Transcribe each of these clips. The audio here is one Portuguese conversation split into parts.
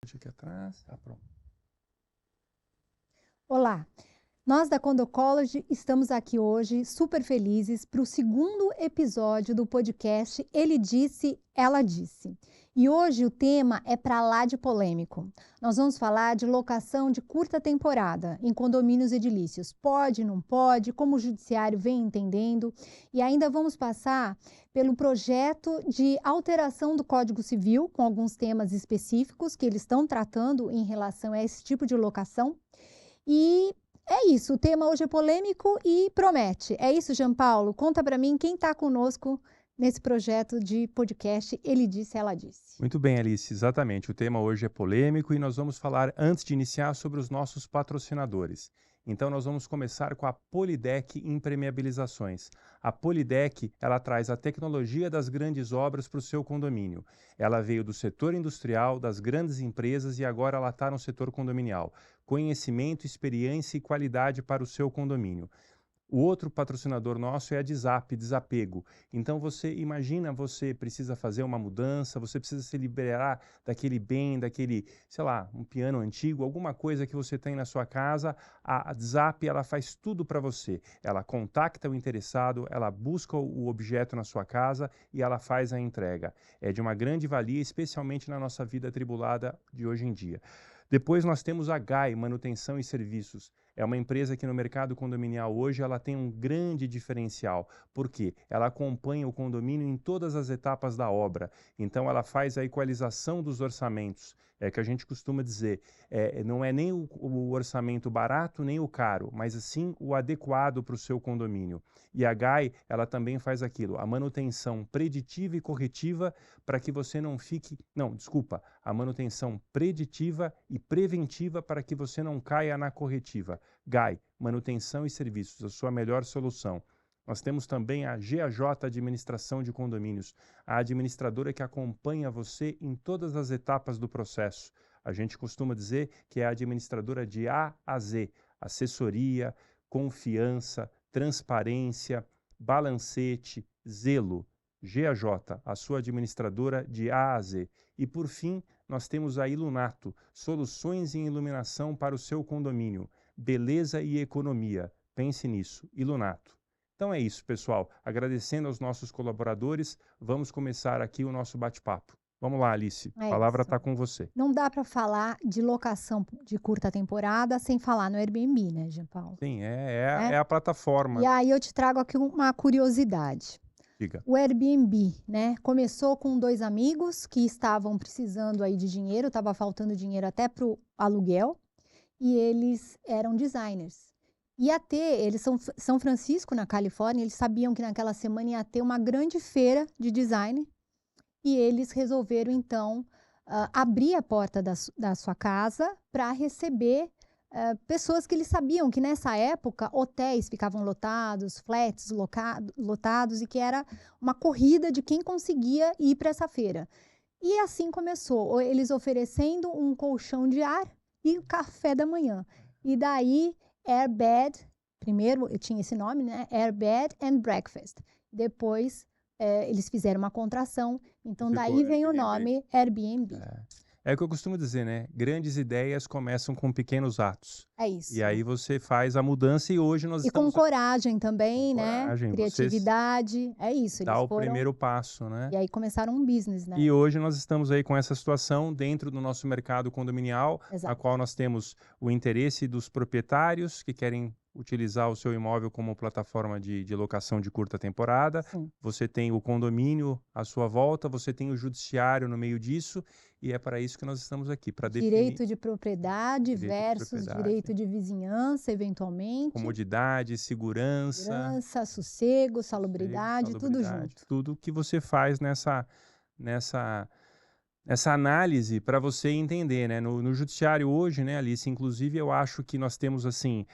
Aqui atrás. Pronto. Olá, nós da Condocology estamos aqui hoje super felizes para o segundo episódio do podcast Ele Disse, Ela Disse. E hoje o tema é para lá de polêmico. Nós vamos falar de locação de curta temporada em condomínios edilícios. Pode, não pode, como o judiciário vem entendendo. E ainda vamos passar pelo projeto de alteração do Código Civil, com alguns temas específicos que eles estão tratando em relação a esse tipo de locação. E é isso, o tema hoje é polêmico e promete. É isso, Jean Paulo? Conta para mim quem está conosco nesse projeto de podcast Ele Disse, Ela Disse. Muito bem, Alice, exatamente. O tema hoje é polêmico e nós vamos falar, antes de iniciar, sobre os nossos patrocinadores. Então, nós vamos começar com a Polidec Impermeabilizações. A Polidec, ela traz a tecnologia das grandes obras para o seu condomínio. Ela veio do setor industrial, das grandes empresas e agora ela está no setor condominial. Conhecimento, experiência e qualidade para o seu condomínio. O outro patrocinador nosso é a Dizap, Desapego. Então você imagina, você precisa fazer uma mudança, você precisa se liberar daquele bem, daquele, sei lá, um piano antigo, alguma coisa que você tem na sua casa. A Dizap, ela faz tudo para você. Ela contacta o interessado, ela busca o objeto na sua casa e ela faz a entrega. É de uma grande valia, especialmente na nossa vida atribulada de hoje em dia. Depois nós temos a GAI, Manutenção e Serviços. É uma empresa que no mercado condominial hoje ela tem um grande diferencial. Por quê? Ela acompanha o condomínio em todas as etapas da obra. Então ela faz a equalização dos orçamentos. É que a gente costuma dizer, não é nem o orçamento barato nem o caro, mas sim o adequado para o seu condomínio. E a GAI, ela também faz aquilo, a manutenção preditiva e corretiva para que você não fique... Não, desculpa, a manutenção preditiva e preventiva para que você não caia na corretiva. GAI, Manutenção e Serviços, a sua melhor solução. Nós temos também a GAJ Administração de Condomínios, a administradora que acompanha você em todas as etapas do processo. A gente costuma dizer que é a administradora de A a Z, assessoria, confiança, transparência, balancete, zelo. GAJ, a sua administradora de A a Z. E por fim, nós temos a Ilunato, soluções em iluminação para o seu condomínio. Beleza e economia. Pense nisso. Ilunato. Então é isso, pessoal. Agradecendo aos nossos colaboradores, vamos começar aqui o nosso bate-papo. Vamos lá, Alice. A palavra está com você. Não dá para falar de locação de curta temporada sem falar no Airbnb, né, Jean Paulo? Sim, é a plataforma. E aí eu te trago aqui uma curiosidade. Diga. O Airbnb, né, começou com dois amigos que estavam precisando aí de dinheiro, estava faltando dinheiro até para o aluguel, e eles eram designers. Ia ter, eles são São Francisco, na Califórnia, eles sabiam que naquela semana ia ter uma grande feira de design, e eles resolveram, então, abrir a porta da sua casa para receber pessoas que eles sabiam que nessa época hotéis ficavam lotados, flats lotados, e que era uma corrida de quem conseguia ir para essa feira. E assim começou, eles oferecendo um colchão de ar e café da manhã. E daí, Airbed, primeiro eu tinha esse nome, né? Airbed and Breakfast. Depois, eles fizeram uma contração, então daí vem o nome Airbnb. É o que eu costumo dizer, né? Grandes ideias começam com pequenos atos. É isso. E aí você faz a mudança e hoje nós estamos... com coragem também, né? Coragem, criatividade, é isso. Dá o primeiro passo, né? E aí começaram um business, né? E hoje nós estamos aí com essa situação dentro do nosso mercado condominial, Exato. a qual nós temos o interesse dos proprietários que querem utilizar o seu imóvel como plataforma de locação de curta temporada. Sim. Você tem o condomínio à sua volta, você tem o judiciário no meio disso, e é para isso que nós estamos aqui, para definir... Direito de propriedade versus direito de vizinhança, eventualmente. Comodidade, segurança, sossego, salubridade, tudo junto. Tudo que você faz nessa análise para você entender, né? No judiciário hoje, né, Alice, inclusive eu acho que nós temos assim,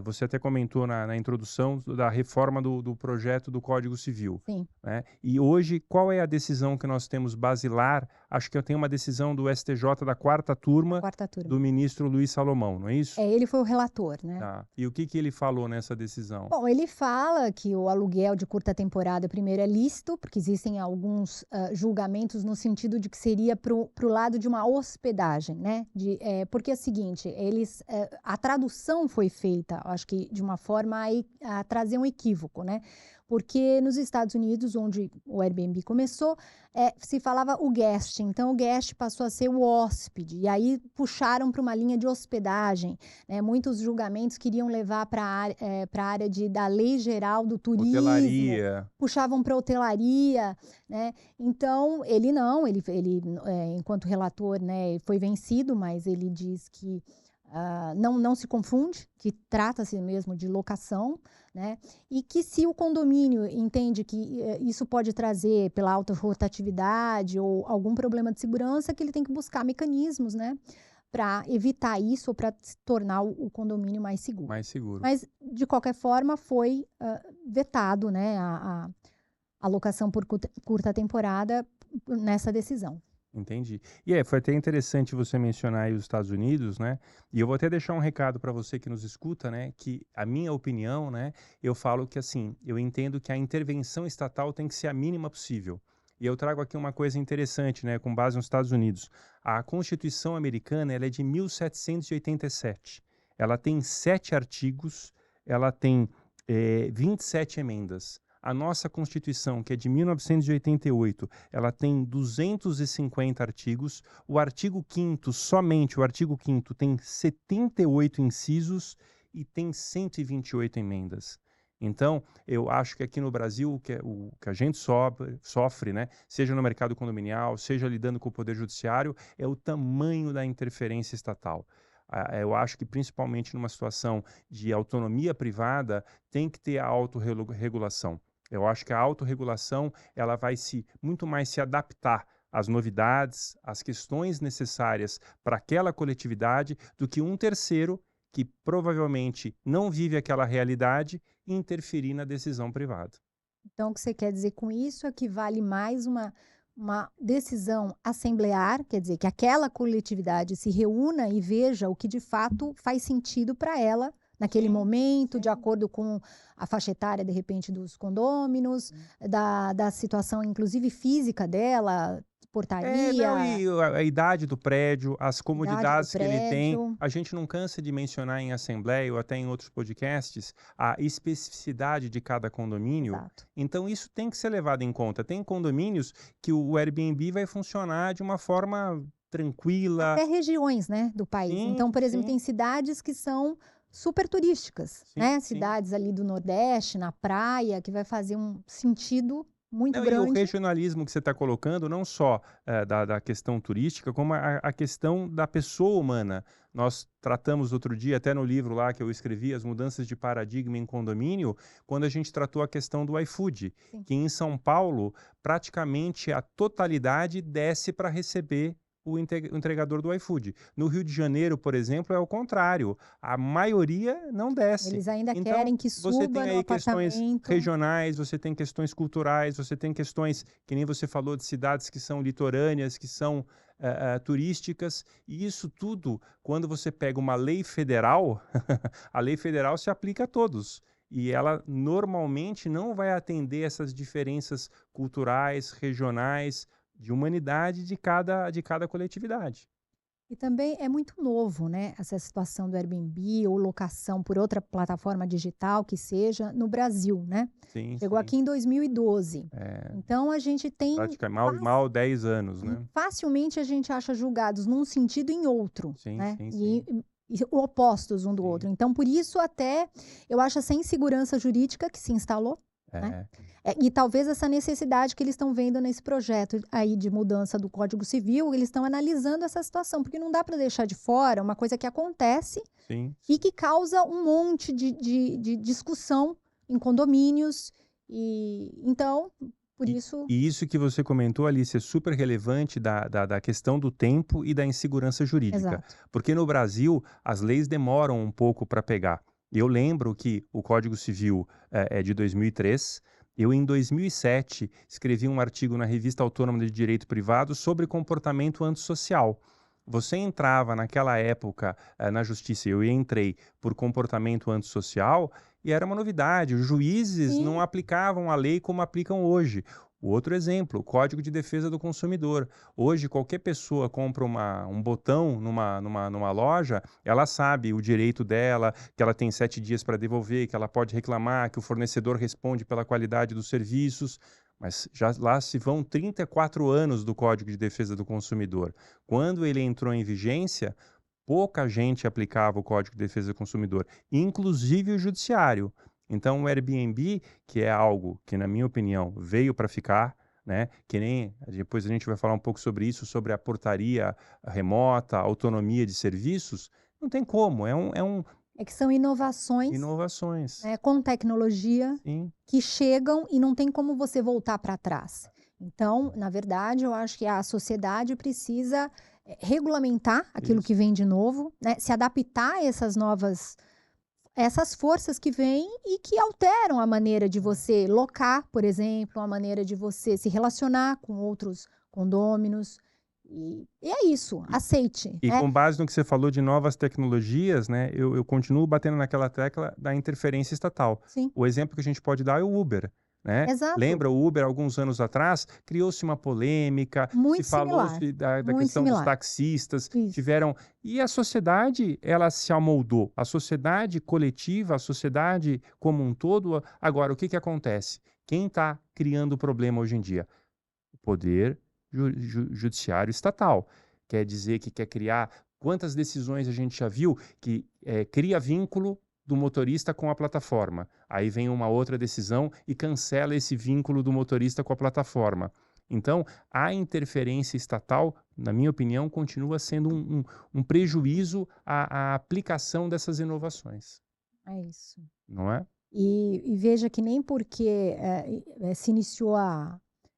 você até comentou na introdução da reforma do projeto do Código Civil. Sim. Né? E hoje, qual é a decisão que nós temos basilar acho que eu tenho uma decisão do STJ da 4ª turma Quarta turma. do ministro Luiz Salomão, não é isso? Ele foi o relator, né? Tá. E o que ele falou nessa decisão? Bom, ele fala que o aluguel de curta temporada, primeiro, é lícito, porque existem alguns julgamentos no sentido de que seria para o lado de uma hospedagem, né? Porque é o seguinte, a tradução foi feita, acho que de uma forma a trazer um equívoco, né? Porque nos Estados Unidos, onde o Airbnb começou, se falava o guest, então o guest passou a ser o hóspede, e aí puxaram para uma linha de hospedagem, né? Muitos julgamentos queriam levar para a área da lei geral do turismo, Hotelaria. puxavam para hotelaria, né? Então, ele não, enquanto relator, né, foi vencido, mas ele diz que não se confunde, que trata-se mesmo de locação, né? E que se o condomínio entende que isso pode trazer pela alta rotatividade ou algum problema de segurança, que ele tem que buscar mecanismos, né, para evitar isso ou para tornar o condomínio mais seguro. Mais seguro. Mas, de qualquer forma, foi vetado, né, a locação por curta temporada nessa decisão. Entendi. E foi até interessante você mencionar aí os Estados Unidos, né? E eu vou até deixar um recado para você que nos escuta, né? Que a minha opinião, né? Eu falo que assim, eu entendo que a intervenção estatal tem que ser a mínima possível. E eu trago aqui uma coisa interessante, né? Com base nos Estados Unidos. A Constituição americana, ela é de 1787. Ela tem 7 artigos, ela tem 27 emendas. A nossa Constituição, que é de 1988, ela tem 250 artigos. O artigo 5º, somente o artigo 5º, tem 78 incisos e tem 128 emendas. Então, eu acho que aqui no Brasil, o que a gente sofre, né, seja no mercado condominial, seja lidando com o Poder Judiciário, é o tamanho da interferência estatal. Eu acho que, principalmente numa situação de autonomia privada, tem que ter a autorregulação. Eu acho que a autorregulação ela vai muito mais se adaptar às novidades, às questões necessárias para aquela coletividade, do que um terceiro que provavelmente não vive aquela realidade interferir na decisão privada. Então, o que você quer dizer com isso é que vale mais uma decisão assemblear, quer dizer, que aquela coletividade se reúna e veja o que de fato faz sentido para ela naquele momento, de acordo com a faixa etária, de repente, dos condôminos, da situação, inclusive, física dela, portaria. E a idade do prédio, as comodidades que ele tem. A gente não cansa de mencionar em assembleia ou até em outros podcasts a especificidade de cada condomínio. Exato. Então, isso tem que ser levado em conta. Tem condomínios que o Airbnb vai funcionar de uma forma tranquila. Até regiões, né, do país. Sim, então, por exemplo, sim. tem cidades que são super turísticas, Sim, né? sim. Cidades ali do Nordeste, na praia, que vai fazer um sentido muito Não, e grande. o regionalismo que você está colocando, não só da questão turística, como a questão da pessoa humana. Nós tratamos outro dia, até no livro lá que eu escrevi, As Mudanças de Paradigma em Condomínio, quando a gente tratou a questão do iFood, Sim. que em São Paulo, praticamente a totalidade desce para receber o entregador do iFood. No Rio de Janeiro, por exemplo, é o contrário. A maioria não desce. Eles ainda Então, querem que você suba tem no aí questões apartamento. regionais, você tem questões culturais, você tem questões, que nem você falou, de cidades que são litorâneas, que são turísticas, e isso tudo, quando você pega uma lei federal, a lei federal se aplica a todos. E ela normalmente não vai atender essas diferenças culturais, regionais, de humanidade de cada coletividade. E também é muito novo, né, essa situação do Airbnb ou locação por outra plataforma digital que seja no Brasil, né? Sim, Chegou sim. aqui em 2012. Então a gente tem Praticamente mal 10 anos, né? facilmente a gente acha julgados num sentido e em outro, Sim, né? sim, E opostos um do Sim. outro. Então, por isso até eu acho essa insegurança jurídica que se instalou, né? E talvez essa necessidade que eles estão vendo nesse projeto aí de mudança do Código Civil, eles estão analisando essa situação, porque não dá para deixar de fora uma coisa que acontece Sim. e que causa um monte de discussão em condomínios. E então, por isso. E isso que você comentou, Alice, é super relevante da questão do tempo e da insegurança jurídica. Exato. Porque no Brasil, as leis demoram um pouco para pegar. Eu lembro que o Código Civil é de 2003, Eu, em 2007, escrevi um artigo na Revista Autônoma de Direito Privado sobre comportamento antissocial. Você entrava naquela época na justiça, eu entrei por comportamento antissocial e era uma novidade. Os juízes não Sim, aplicavam a lei como aplicam hoje. O outro exemplo, o Código de Defesa do Consumidor. Hoje, qualquer pessoa compra um botão numa loja, ela sabe o direito dela, que ela tem 7 dias para devolver, que ela pode reclamar, que o fornecedor responde pela qualidade dos serviços. Mas já lá se vão 34 anos do Código de Defesa do Consumidor. Quando ele entrou em vigência, pouca gente aplicava o Código de Defesa do Consumidor, inclusive o judiciário. Então, o Airbnb, que é algo que, na minha opinião, veio para ficar, né? Que nem depois a gente vai falar um pouco sobre isso, sobre a portaria remota, a autonomia de serviços, não tem como, é que são inovações, inovações. né, com tecnologia Sim, que chegam e não tem como você voltar para trás. Então, na verdade, eu acho que a sociedade precisa regulamentar aquilo isso. que vem de novo, né, se adaptar a essas forças que vêm e que alteram a maneira de você locar, por exemplo, a maneira de você se relacionar com outros condôminos. E é isso, aceite, E né? com base no que você falou de novas tecnologias, né, eu continuo batendo naquela tecla da interferência estatal. Sim, O exemplo que a gente pode dar é o Uber, né? exato. Lembra o Uber, alguns anos atrás, criou-se uma polêmica, se Muito similar, falou-se da muito questão dos similar. taxistas, Isso. tiveram... E a sociedade, ela se amoldou. A sociedade coletiva, a sociedade como um todo. Agora, o que que acontece? Quem está criando o problema hoje em dia? O poder judiciário estatal. Quer dizer que quer criar. Quantas decisões a gente já viu que cria vínculo do motorista com a plataforma? Aí vem uma outra decisão e cancela esse vínculo do motorista com a plataforma. Então, a interferência estatal, na minha opinião, continua sendo um prejuízo à aplicação dessas inovações, É isso. não é? E veja que nem porque se iniciou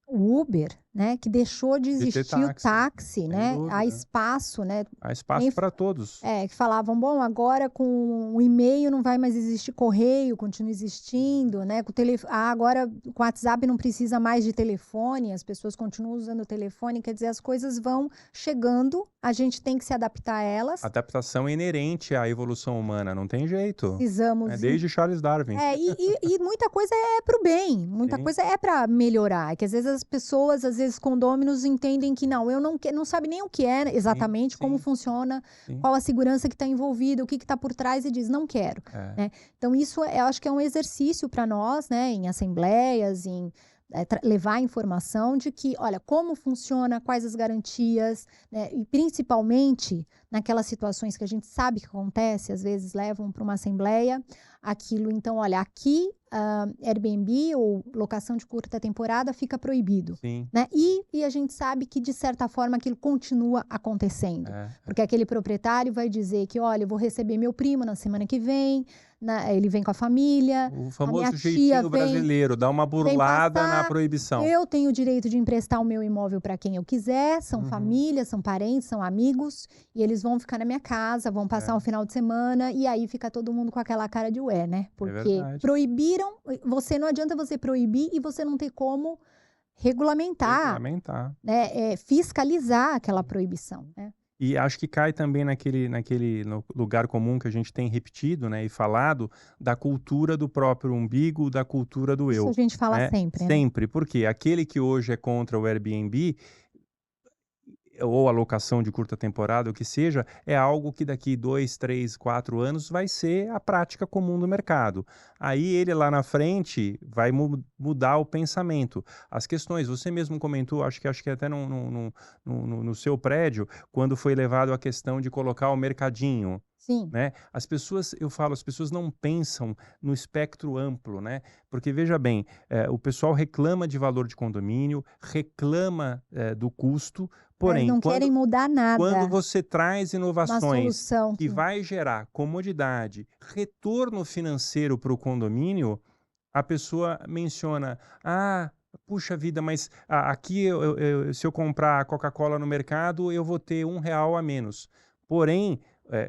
o Uber, né, que deixou de De ter existir o táxi, táxi, sem né? Há dúvida. espaço, né? Há Nem espaço para todos. que falavam, bom, agora com o e-mail não vai mais existir correio, continua existindo, né? Agora com o WhatsApp não precisa mais de telefone, as pessoas continuam usando o telefone, quer dizer, as coisas vão chegando, a gente tem que se adaptar a elas. Adaptação é inerente à evolução humana, não tem jeito. Precisamos Desde Charles Darwin. e muita coisa é para o bem, muita Sim, coisa é para melhorar, que às vezes as pessoas, às vezes condôminos entendem que não, eu não sabe nem o que é sim, exatamente, como sim, funciona, sim. qual a segurança que está envolvida, o que está por trás e diz, não quero, É, né? Então isso eu acho que é um exercício para nós, né, em assembleias, em levar informação de que, olha, como funciona, quais as garantias, né, e principalmente naquelas situações que a gente sabe que acontece, às vezes levam para uma assembleia, aquilo, então, olha, aqui Airbnb ou locação de curta temporada fica proibido, sim, né? E a gente sabe que, de certa forma, aquilo continua acontecendo, é. porque aquele proprietário vai dizer que, olha, eu vou receber meu primo na semana que vem, ele vem com a família, O a minha famoso tia jeitinho vem brasileiro, dá uma vem burlada na passar, proibição. eu tenho o direito de emprestar o meu imóvel para quem eu quiser, são Uhum. famílias, são parentes, são amigos, e eles vão ficar na minha casa, vão passar um final de semana, e aí fica todo mundo com aquela cara de ué, né? Porque verdade. proibiram, não adianta você proibir e você não ter como regulamentar, né? Fiscalizar aquela proibição, né? E acho que cai também no lugar comum que a gente tem repetido, né, e falado, da cultura do próprio umbigo, da cultura do Isso a eu, gente fala né? sempre, né? Sempre, porque aquele que hoje é contra o Airbnb, ou a locação de curta temporada, o que seja, é algo que daqui 2, 3, 4 anos vai ser a prática comum do mercado. Aí ele lá na frente vai mudar o pensamento. As questões, você mesmo comentou, acho que até no seu prédio, quando foi levado a questão de colocar o mercadinho. Sim. Né? As pessoas não pensam no espectro amplo, né? Porque veja bem, o pessoal reclama de valor de condomínio, reclama do custo, Mas porém, não querem mudar quando nada, você traz uma inovações solução que vai gerar comodidade, retorno financeiro para o condomínio, a pessoa menciona, puxa vida, mas aqui se eu comprar Coca-Cola no mercado, eu vou ter R$ 1 a menos. Porém,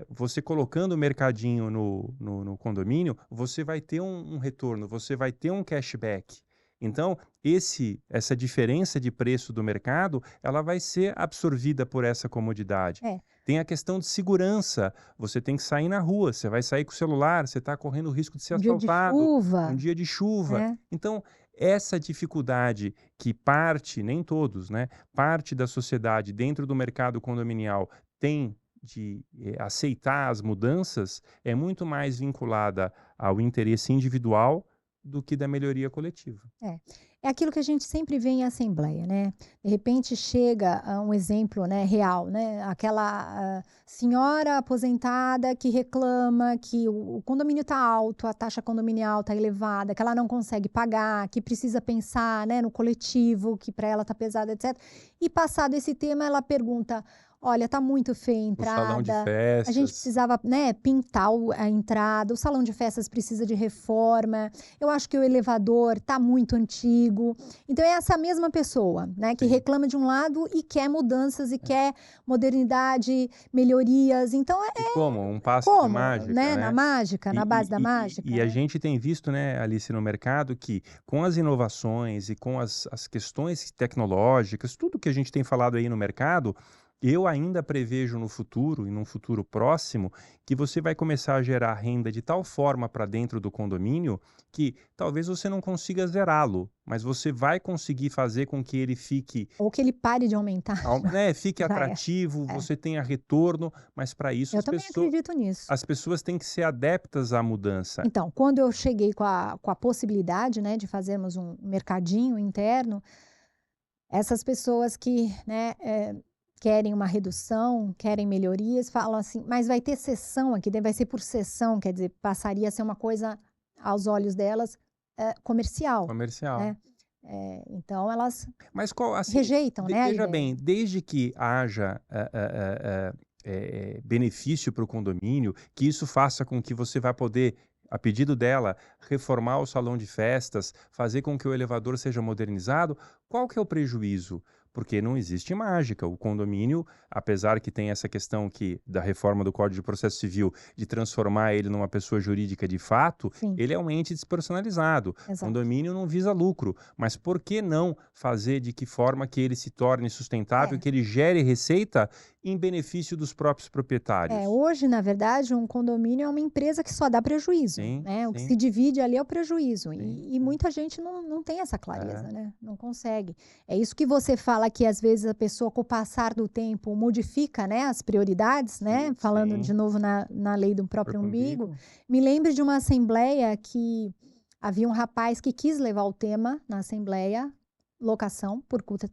você colocando o mercadinho no condomínio, você vai ter um retorno, você vai ter um cashback. Então, essa diferença de preço do mercado, ela vai ser absorvida por essa comodidade. É. Tem a questão de segurança. Você tem que sair na rua, você vai sair com o celular, você está correndo o risco de ser Um dia de assaltado, um chuva, dia de chuva. né? Então, essa dificuldade que parte, nem todos, né, parte da sociedade dentro do mercado condominial tem de aceitar as mudanças, é muito mais vinculada ao interesse individual do que da melhoria coletiva. É. É aquilo que a gente sempre vê em assembleia, né? De repente chega um exemplo, né, real, né? Aquela senhora aposentada que reclama que o condomínio está alto, a taxa condominial está elevada, que ela não consegue pagar, que precisa pensar, né, no coletivo, que para ela está pesado, etc. E passado esse tema, ela pergunta: olha, está muito feia a O salão de entrada, a gente festas. precisava, né, pintar a entrada, o salão de festas precisa de reforma, eu acho que o elevador está muito antigo. Então é essa mesma pessoa, né, que Sim. reclama de um lado e quer mudanças e quer modernidade, melhorias. Então E como? Um passe de como, mágica, né, né? na mágica, na base da mágica, E a né? gente tem visto, né, Alice, no mercado que com as inovações e com as questões tecnológicas, tudo que a gente tem falado aí no mercado, eu ainda prevejo no futuro, e num futuro próximo, que você vai começar a gerar renda de tal forma para dentro do condomínio que talvez você não consiga zerá-lo, mas você vai conseguir fazer com que ele fique, Ou que ele pare de aumentar, né, fique já é. atrativo, É. você tenha retorno, mas para isso Eu também acredito nisso. as pessoas têm que ser adeptas à mudança. Então, quando eu cheguei com a possibilidade, né, de fazermos um mercadinho interno, essas pessoas que, né, querem uma redução, querem melhorias, falam assim: mas vai ter sessão aqui, vai ser por sessão, quer dizer, passaria a ser uma coisa, aos olhos delas, comercial, Comercial. né? Então elas Mas qual, assim, rejeitam, né, a veja ideia. bem, desde que haja benefício para o condomínio, que isso faça com que você vá poder, a pedido dela, reformar o salão de festas, fazer com que o elevador seja modernizado, qual que é o prejuízo? Porque não existe mágica. O condomínio, apesar que tem essa questão da reforma do Código de Processo Civil, de transformar ele numa pessoa jurídica de fato, Sim, ele é um ente despersonalizado. exato. Condomínio não visa lucro, mas por que não fazer de que forma que ele se torne sustentável, que ele gere receita em benefício dos próprios proprietários? Hoje, na verdade, um condomínio é uma empresa que só dá prejuízo, Sim, né? O que sim, se divide ali é o prejuízo. sim, E sim. muita gente não tem essa É, clareza, né? Não consegue. É isso que você fala que às vezes a pessoa, com o passar do tempo, modifica, né, as prioridades, né? sim, Falando sim. de novo na lei do próprio Próprio umbigo. umbigo. Me lembro de uma assembleia que havia um rapaz que quis levar o tema na assembleia, locação por curta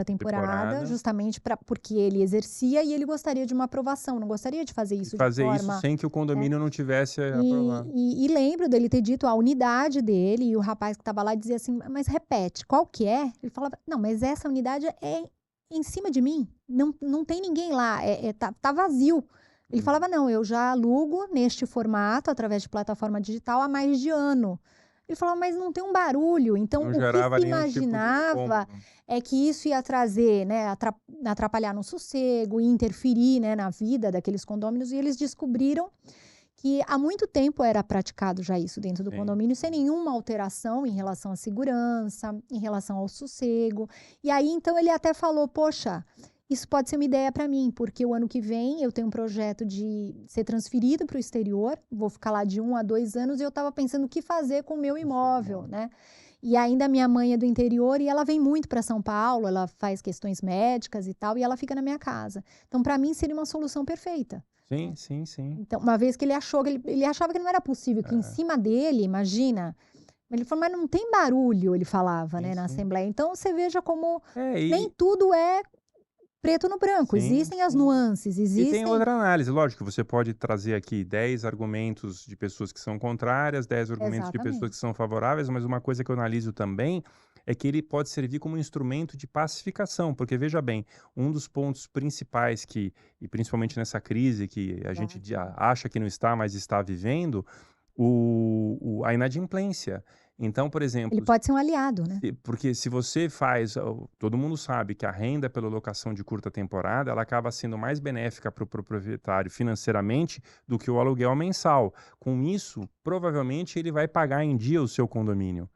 temporada, Temporada. justamente porque ele exercia e ele gostaria de uma aprovação, não gostaria de fazer E isso de fazer isso forma, sem que o né. condomínio não tivesse E aprovado. e e lembro dele ter dito a unidade dele e o rapaz que estava lá dizia assim: "Mas repete, qual que é?" Ele falava: "Não, mas essa unidade é em cima de mim, não tem ninguém lá, tá vazio". Ele Uhum. falava: "Não, eu já alugo neste formato, através de plataforma digital, há mais de ano". Ele falava: "Mas não tem um barulho". Então Não o que gerava se nenhum tipo de imaginava incômodo. é que isso ia trazer, né, atrapalhar no sossego, interferir, né, na vida daqueles condôminos, e eles descobriram que há muito tempo era praticado já isso dentro do Sim, condomínio, sem sim. nenhuma alteração em relação à segurança, em relação ao sossego. E aí, então, ele até falou: poxa, isso pode ser uma ideia para mim, porque o ano que vem eu tenho um projeto de ser transferido para o exterior, vou ficar lá de 1 a 2 anos, e eu estava pensando o que fazer com o meu O seu imóvel, imóvel. né? E ainda minha mãe é do interior e ela vem muito para São Paulo, ela faz questões médicas e tal, e ela fica na minha casa. Então, para mim, seria uma solução perfeita. Sim, sim, sim. Então, uma vez que ele achou que ele achava que não era possível, que em É, cima dele, imagina, ele falou: "Mas não tem barulho", ele falava, sim, né, na sim. assembleia. Então você veja como É, nem tudo é preto no branco, sim, existem as sim. nuances, E tem existem. outra análise, lógico, você pode trazer aqui 10 argumentos de pessoas que são contrárias, 10 argumentos de pessoas que Exatamente. são favoráveis, mas uma coisa que eu analiso também é que ele pode servir como um instrumento de pacificação, porque veja bem, um dos pontos principais e principalmente nessa crise que a gente Exato. acha que não está, mas está vivendo, a inadimplência. Então, por Ele exemplo, pode ser um aliado, né. porque se você faz, todo mundo sabe que a renda pela locação de curta temporada, ela acaba sendo mais benéfica para o proprietário financeiramente do que o aluguel mensal. Com isso, provavelmente ele vai pagar em dia o seu condomínio.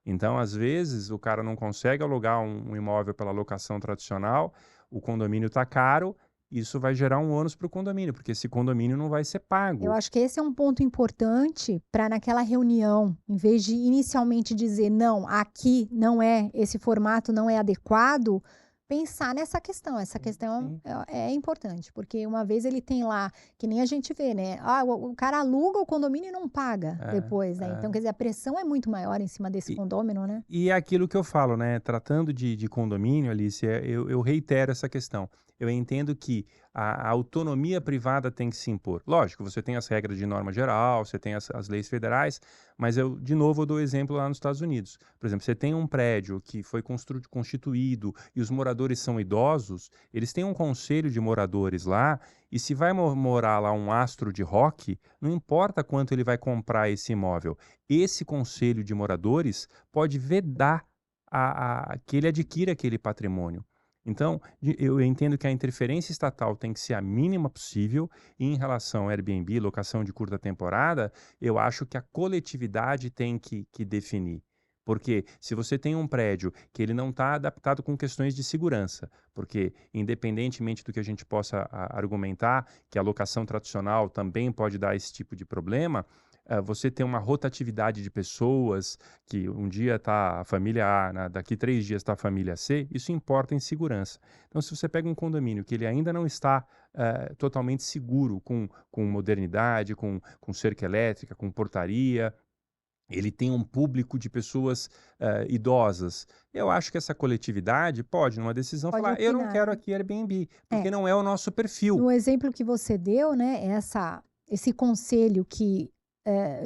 Então, às vezes, o cara não consegue alugar um imóvel pela locação tradicional, o condomínio está caro, isso vai gerar um ônus para o condomínio, porque esse condomínio não vai ser Eu pago. acho que esse é um ponto importante para naquela reunião, em vez de inicialmente dizer: "Não, aqui não é, esse formato não é adequado", pensar nessa questão. Essa Sim, questão sim. é importante, porque uma vez ele tem lá, que nem a gente vê, né, o cara aluga o condomínio e não paga É, depois, né. Então, é. quer dizer, a pressão é muito maior em cima desse E condômino, né. e é aquilo que eu falo, né, tratando de condomínio, Alice, eu reitero essa questão. Eu entendo que a autonomia privada tem que se impor. Lógico, você tem as regras de norma geral, você tem as leis federais, mas eu, de novo, eu dou exemplo lá nos Estados Unidos. Por exemplo, você tem um prédio que foi constituído e os moradores são idosos, eles têm um conselho de moradores lá, e se vai morar lá um astro de rock, não importa quanto ele vai comprar esse imóvel, esse conselho de moradores pode vedar que ele adquira aquele patrimônio. Então, eu entendo que a interferência estatal tem que ser a mínima possível, e em relação ao Airbnb, locação de curta temporada, eu acho que a coletividade tem que definir. Porque se você tem um prédio que ele não está adaptado com questões de segurança, porque independentemente do que a gente possa argumentar, que a locação tradicional também pode dar esse tipo de problema, você tem uma rotatividade de pessoas, que um dia está a família A, daqui 3 dias está a família C, isso importa em segurança. Então, se você pega um condomínio que ele ainda não está totalmente seguro, com modernidade, com cerca elétrica, com portaria, ele tem um público de pessoas idosas. Eu acho que essa coletividade pode, numa decisão, Pode falar: eu não opinar, quero né. aqui Airbnb, É, porque não é o nosso perfil. no exemplo que você deu, né, esse conselho que,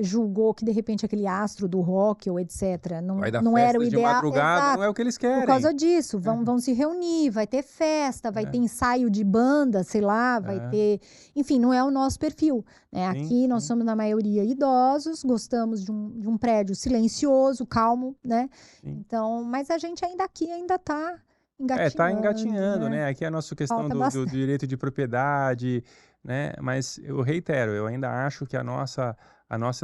julgou que de repente aquele astro do rock ou etcétera, Vai dar não era o festas de ideal, madrugada, não é o que eles por querem. causa disso, É, vão se reunir, vai ter festa, vai ter é, ensaio de banda, sei lá, vai é. ter, enfim, não é o nosso perfil, né. Sim, Aqui nós sim, somos na maioria idosos, gostamos de um prédio silencioso, calmo, né. sim. Então, mas a gente ainda aqui ainda tá É, tá engatinhando, engatinhando, né, né, aqui é a nossa questão falta do bastante. direito de propriedade, né, mas eu reitero, eu ainda acho que a nossa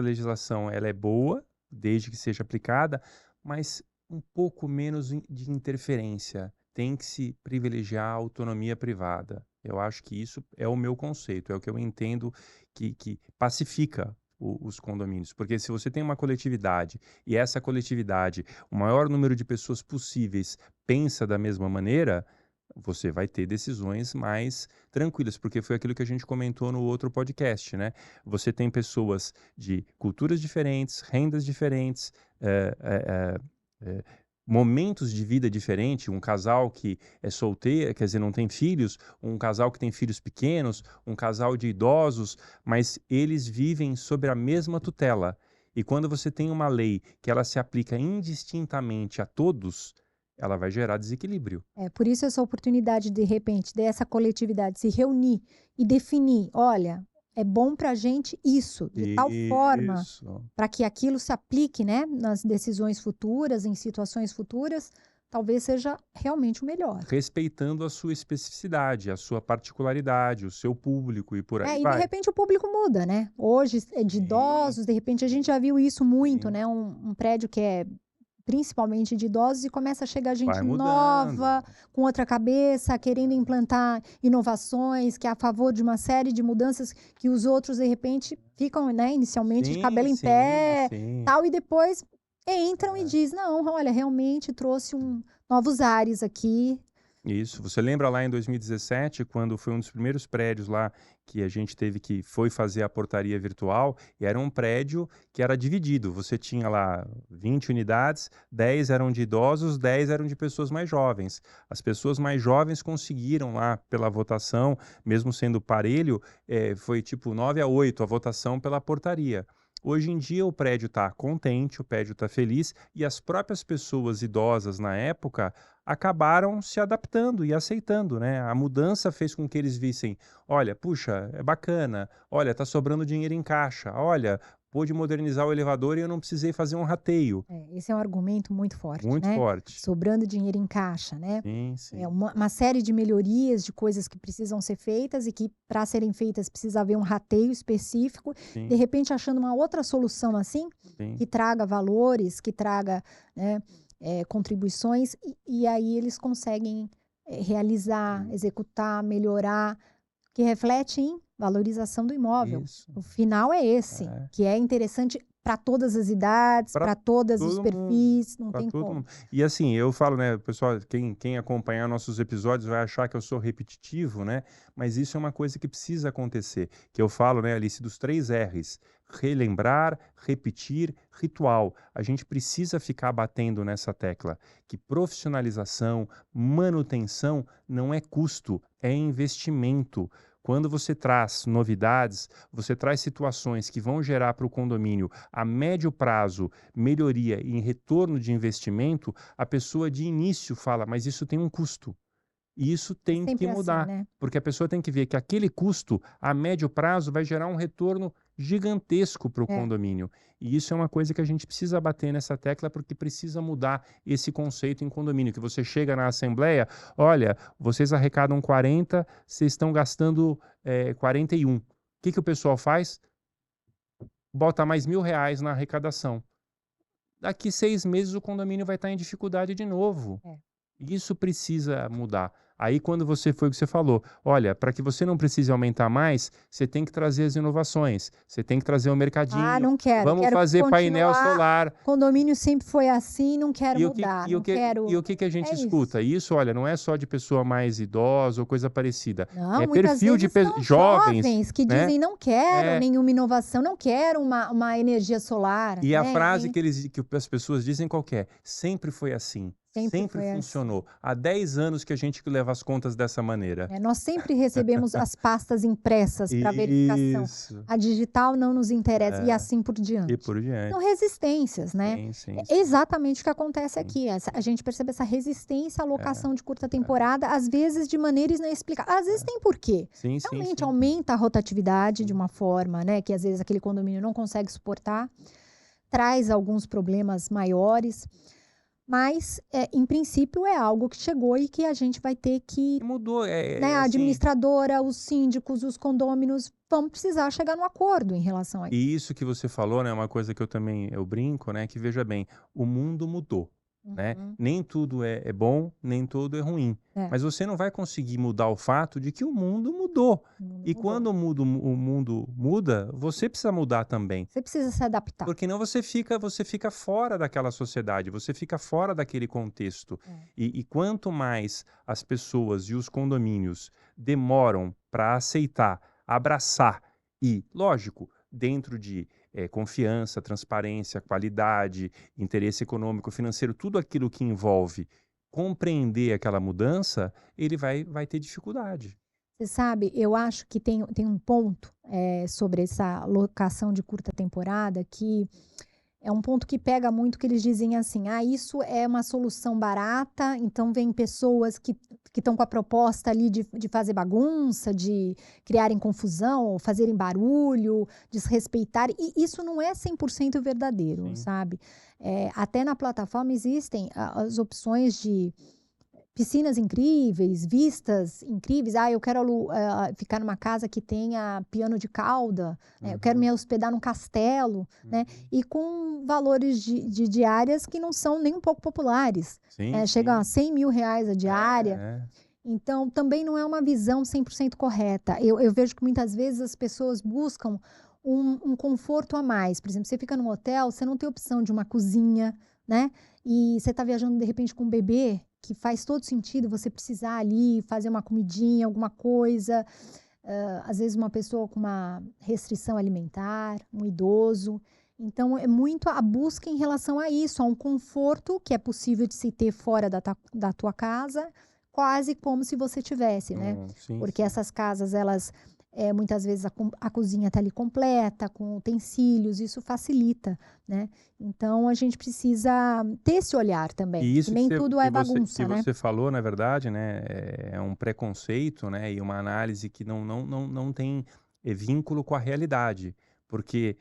legislação ela é boa, desde que seja aplicada, mas um pouco menos de interferência, tem que se privilegiar a autonomia privada. Eu acho que isso é o meu conceito, é o que eu entendo que pacifica os condomínios, porque se você tem uma coletividade, e essa coletividade, o maior número de pessoas possíveis pensa da mesma maneira, você vai ter decisões mais tranquilas, porque foi aquilo que a gente comentou no outro podcast, né? Você tem pessoas de culturas diferentes, rendas diferentes, eh eh eh momentos de vida diferentes, um casal que é solteiro, quer dizer, não tem filhos, um casal que tem filhos pequenos, um casal de idosos, mas eles vivem sob a mesma tutela. E quando você tem uma lei que ela se aplica indistintamente a todos, ela vai gerar desequilíbrio. É, por isso essa oportunidade, de repente, dessa coletividade se reunir e definir: "Olha, é bom para a gente isso", de tal forma Isso. para que aquilo se aplique, né, nas decisões futuras, em situações futuras, talvez seja realmente o melhor. Respeitando a sua especificidade, a sua particularidade, o seu público e por aí É, e de vai. repente o público muda, né. Hoje é de Sim, idosos, de repente a gente já viu isso muito, sim. né, um prédio que é principalmente de idosos, e começa a chegar Vai gente nova, mudando. com outra cabeça, querendo implantar inovações, que é a favor de uma série de mudanças que os outros, de repente, ficam, né, inicialmente de Sim, cabelo em sim, pé, sim. tal, e depois entram e É. diz: "Não, olha, realmente trouxe novos ares aqui". Isso. Você lembra lá em 2017, quando foi um dos primeiros prédios lá que a gente foi fazer a portaria virtual, e era um prédio que era dividido. Você tinha lá 20 unidades, 10 eram de idosos, 10 eram de pessoas mais jovens. As pessoas mais jovens conseguiram lá pela votação, mesmo sendo parelho, foi tipo 9-8 a votação pela portaria. Hoje em dia o prédio está contente, o prédio está feliz, e as próprias pessoas idosas na época acabaram se adaptando e aceitando, né. A mudança fez com que eles vissem: "Olha, puxa, é bacana. Olha, tá sobrando dinheiro em caixa. Olha, pôde modernizar o elevador e eu não precisei fazer um rateio. Esse é um argumento muito forte, Muito né? forte. Sobrando dinheiro em caixa, né? Sim, sim. É uma série de melhorias, de coisas que precisam ser feitas e que, para serem feitas, precisa haver um rateio específico. Sim, De repente, achando uma outra solução assim, sim. que traga valores, que traga, né, contribuições, e aí eles conseguem realizar, executar, melhorar, que reflete em valorização do imóvel. Isso. O final é esse, É. que é interessante para todas as idades, Pra para todos os todo perfis, não Pra tem todo como. mundo. E assim, eu falo, né, pessoal, quem acompanhar nossos episódios vai achar que eu sou repetitivo, né? Mas isso é uma coisa que precisa acontecer. Que eu falo, né, Alice, dos 3 R's: relembrar, repetir, ritual. A gente precisa ficar batendo nessa tecla que profissionalização, manutenção não é custo, é investimento. Quando você traz novidades, você traz situações que vão gerar para o condomínio a médio prazo melhoria em retorno de investimento, a pessoa de início fala, mas isso tem um custo. E isso É tem que sempre assim, mudar, né? porque a pessoa tem que ver que aquele custo, a médio prazo, vai gerar um retorno gigantesco para o É. condomínio. E isso é uma coisa que a gente precisa bater nessa tecla, porque precisa mudar esse conceito em condomínio, que você chega na assembleia, olha, vocês arrecadam 40, vocês estão gastando 41. O que o pessoal faz? Bota mais R$ 1.000 na arrecadação. Daqui 6 meses o condomínio vai estar em dificuldade de novo. É. Isso precisa mudar. Aí quando você foi o que você falou, olha, para que você não precise aumentar mais, você tem que trazer as inovações, você tem que trazer o Ah, mercadinho, não quero. vamos Quero fazer painel continuar. solar. Condomínio sempre foi assim, não quero E mudar, não quero. o que a gente É escuta? isso. Isso, olha, não é só de pessoa mais idosa ou coisa parecida. Não, É muitas perfil de vezes são jovens, jovens que né? dizem não quero É, nenhuma inovação, não quero uma energia solar, e a né? frase que as pessoas dizem qual que é? Sempre foi assim, Sempre sempre foi assim. funcionou. Há 10 anos que a gente leva as contas dessa maneira. Nós sempre recebemos as pastas impressas para verificação. Isso. A digital não nos interessa, e É, assim por e diante. por diante. São resistências, né? Sim, sim, É sim. exatamente o que acontece Sim. aqui. A gente percebe essa resistência à locação de curta temporada, às vezes de maneira inexplicável. Às vezes tem porquê. Sim, sim, Realmente sim. aumenta a rotatividade de uma forma, né, que às vezes aquele condomínio não consegue suportar, traz alguns problemas maiores, mas em princípio é algo que chegou e que a gente vai ter que, E mudou, né, a assim, administradora, os síndicos, os condôminos vão precisar chegar num acordo em relação a isso. e isso que você falou, né, uma coisa que eu brinco, né, que veja bem, o mundo mudou, né? Uhum. Nem tudo é bom, nem tudo é ruim. É. Mas você não vai conseguir mudar o fato de que o mundo mudou. O mundo E mudou. quando o mundo muda, você precisa mudar também. Você precisa se adaptar. Porque não você fica fora daquela sociedade, você fica fora daquele contexto. E quanto mais as pessoas e os condomínios demoram para aceitar, abraçar e, lógico, dentro de confiança, transparência, qualidade, interesse econômico, financeiro, tudo aquilo que envolve compreender aquela mudança, ele vai ter dificuldade. Você sabe, eu acho que tem um ponto sobre essa locação de curta temporada que é um ponto que pega muito, que eles dizem assim, isso é uma solução barata, então vem pessoas que estão com a proposta ali de fazer bagunça, de criarem confusão, fazerem barulho, desrespeitar, e isso não é 100% verdadeiro, Sim. sabe? Até na plataforma existem as opções de piscinas incríveis, vistas incríveis. Eu quero ficar numa casa que tenha piano de cauda, né? Eu quero me hospedar num castelo, né? E com valores de diárias que não são nem um pouco populares. Sim, Chegam a sim. R$100 mil a diária. Então, também não é uma visão 100% correta. Eu vejo que muitas vezes as pessoas buscam um conforto a mais. Por exemplo, você fica num hotel, você não tem opção de uma cozinha, né? E você está viajando, de repente, com um bebê, que faz todo sentido você precisar ali fazer uma comidinha, alguma coisa. Às vezes uma pessoa com uma restrição alimentar, um idoso. Então, é muito a busca em relação a isso, a um conforto que é possível de se ter fora da tua casa, quase como se você tivesse, né? Sim, Porque sim. essas casas, elas, muitas vezes a cozinha está ali completa, com utensílios, isso facilita, né? Então, a gente precisa ter esse olhar também, E que isso nem tudo é bagunça, que né? você falou, na verdade, né, é um preconceito, né, e uma análise que não tem vínculo com a realidade. Porque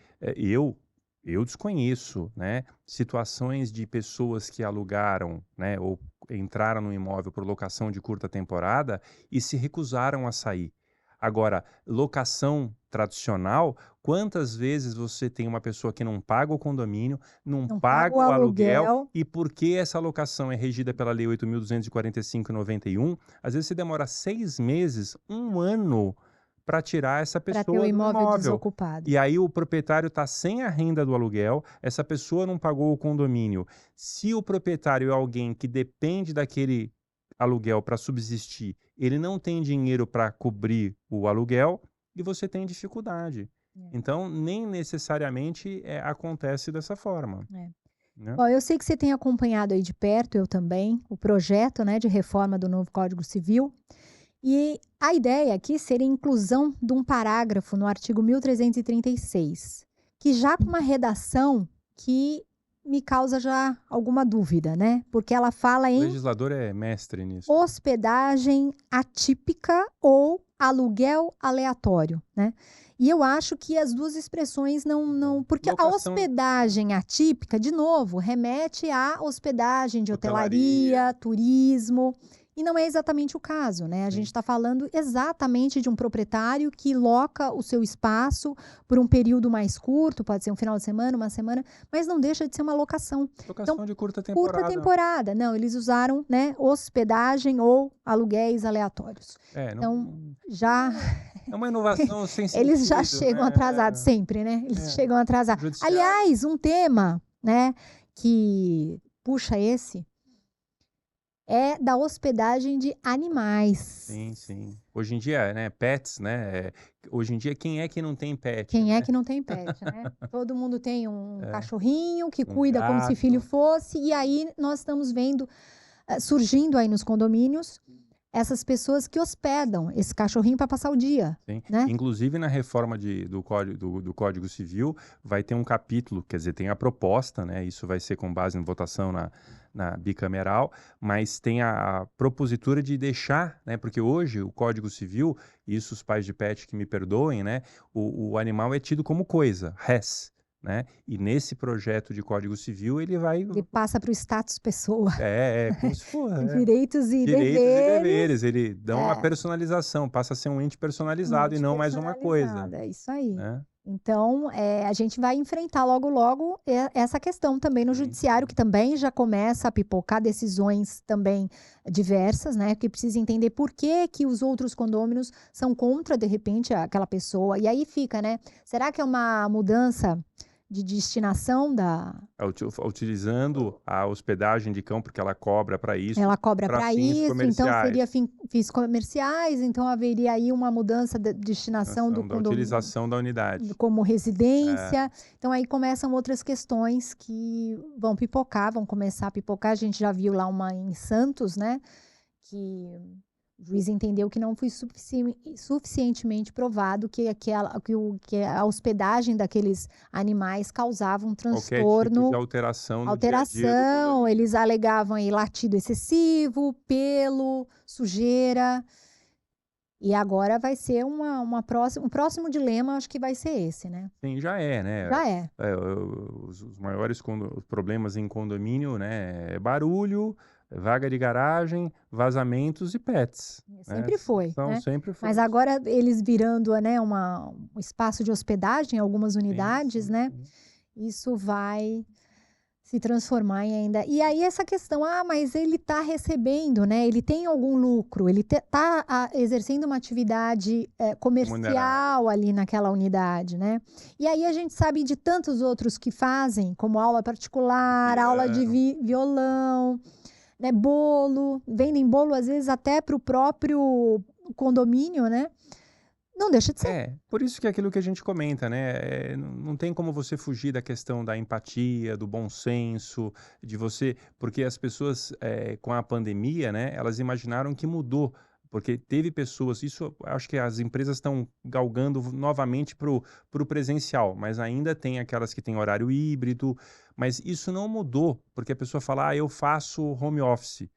eu desconheço, né, situações de pessoas que alugaram, né, ou entraram no imóvel por locação de curta temporada e se recusaram a sair. Agora, locação tradicional, quantas vezes você tem uma pessoa que não paga o condomínio, não Não paga paga o o aluguel, aluguel. e porque essa locação é regida pela Lei 8.245/91, às vezes você demora 6 meses, 1 ano, para tirar essa Para ter o pessoa do imóvel imóvel. desocupado. E aí o proprietário está sem a renda do aluguel, essa pessoa não pagou o condomínio. Se o proprietário é alguém que depende daquele aluguel para subsistir, ele não tem dinheiro para cobrir o aluguel e você tem dificuldade. É, Então, nem necessariamente acontece dessa forma, é. né? Bom, eu sei que você tem acompanhado aí de perto, eu também, o projeto, né, de reforma do novo Código Civil. E a ideia aqui seria a inclusão de um parágrafo no artigo 1336, que já com uma redação que me causa já alguma dúvida, né? Porque ela fala O em legislador é mestre nisso. hospedagem atípica ou aluguel aleatório, né? E eu acho que as duas expressões não, porque a Locação, hospedagem atípica, de novo, remete à hospedagem de hotelaria, hotelaria, turismo, e não é exatamente o caso, né? A gente sim. está falando exatamente de um proprietário que loca o seu espaço por um período mais curto, pode ser um final de semana, uma semana, mas não deixa de ser uma locação. Então, Locação de curta curta temporada. temporada. Não, eles usaram, né, hospedagem ou aluguéis aleatórios. Então, já É uma inovação sem eles já sentido, chegam atrasados né? sempre, né? Eles chegam O atrasados. judiciário, Aliás, um tema, né, que puxa esse é da hospedagem de animais. sim. Hoje em dia, né, pets, né, hoje em dia quem é que não tem pet, Quem é né? que não tem pet, né? Todo mundo tem um É, cachorrinho que um cuida como se filho gato. fosse, e aí nós estamos vendo surgindo aí nos condomínios essas pessoas que hospedam esse cachorrinho para passar o dia, Sim. né? Inclusive na reforma do Código Civil vai ter um capítulo, quer dizer, tem a proposta, né? Isso vai ser com base em votação na bicameral, mas tem a propositura de deixar, né? Porque hoje o Código Civil, isso os pais de pet que me perdoem, né? O animal é tido como coisa, res, né? E nesse projeto de Código Civil ele vai. Ele passa para o status pessoa, Como se for. direitos e Direitos e deveres, deveres, ele dá uma é, personalização, passa a ser um ente um personalizado e ente não mais uma coisa, personalizado, é isso aí. né. Então, a gente vai enfrentar logo, logo essa questão também no judiciário, Sim. que também já começa a pipocar decisões também diversas, né? Que precisa entender por que que os outros condôminos são contra, de repente, aquela pessoa. E aí fica, né? Será que é uma mudança de destinação da... Utilizando a hospedagem de cão, porque ela cobra para isso, Ela cobra para para fins isso, então comerciais, seria fins comerciais, então haveria aí uma mudança de destinação do ação da condomínio utilização da unidade. como É, residência. Então aí começam outras questões que vão pipocar, vão começar a pipocar. A gente já viu lá uma em Santos, né, que o juiz entendeu que não foi suficientemente provado que a hospedagem daqueles animais causava um qualquer tipo de transtorno, alteração no dia a dia do alteração. condomínio. Eles alegavam aí latido excessivo, pelo, sujeira. E agora vai ser um próximo dilema, acho que vai ser esse, né? Sim, já é, né. Já é. Os maiores problemas em condomínio, né, é barulho, vaga de garagem, vazamentos e pets, né. Sempre foi, São né? sempre Mas foi. agora eles virando, né, um espaço de hospedagem em algumas unidades, né? Sim. Isso vai se transformar em ainda. E aí essa questão, mas ele está recebendo, né? Ele tem algum lucro, ele está exercendo uma atividade Remunerado. comercial ali naquela unidade, né? E aí a gente sabe de tantos outros que fazem, como aula particular, aula de Piano. violão, né? Bolo, vendem bolo às vezes até para o próprio condomínio, né? Não deixa de ser. Por isso que é aquilo que a gente comenta, né, não tem como você fugir da questão da empatia, do bom senso, de você porque as pessoas, com a pandemia, né, elas imaginaram que mudou, porque teve pessoas isso acho que as empresas estão galgando novamente para o presencial, mas ainda tem aquelas que têm horário híbrido, mas isso não mudou, porque a pessoa fala: "Ah, eu faço home office".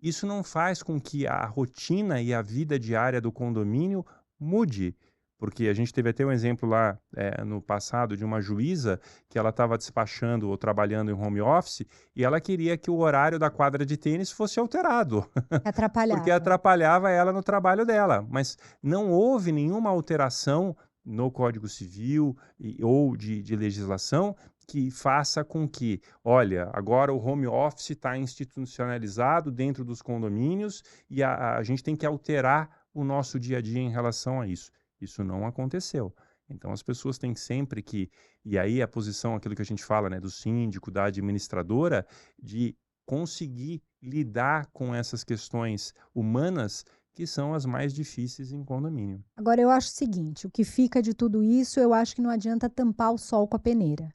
Isso não faz com que a rotina e a vida diária do condomínio mude, porque a gente teve até um exemplo lá no passado de uma juíza que ela estava despachando ou trabalhando em home office e ela queria que o horário da quadra de tênis fosse alterado, porque Atrapalhava. atrapalhava ela no trabalho dela, mas não houve nenhuma alteração no Código Civil ou de legislação que faça com que, olha, agora o home office está institucionalizado dentro dos condomínios e a gente tem que alterar o nosso dia a dia em relação a isso. Isso não aconteceu. Então as pessoas têm sempre que, e aí a posição, aquilo que a gente fala, né, do síndico, da administradora, de conseguir lidar com essas questões humanas que são as mais difíceis em condomínio. Agora, eu acho o seguinte, o que fica de tudo isso, eu acho que não adianta tampar o sol com a peneira,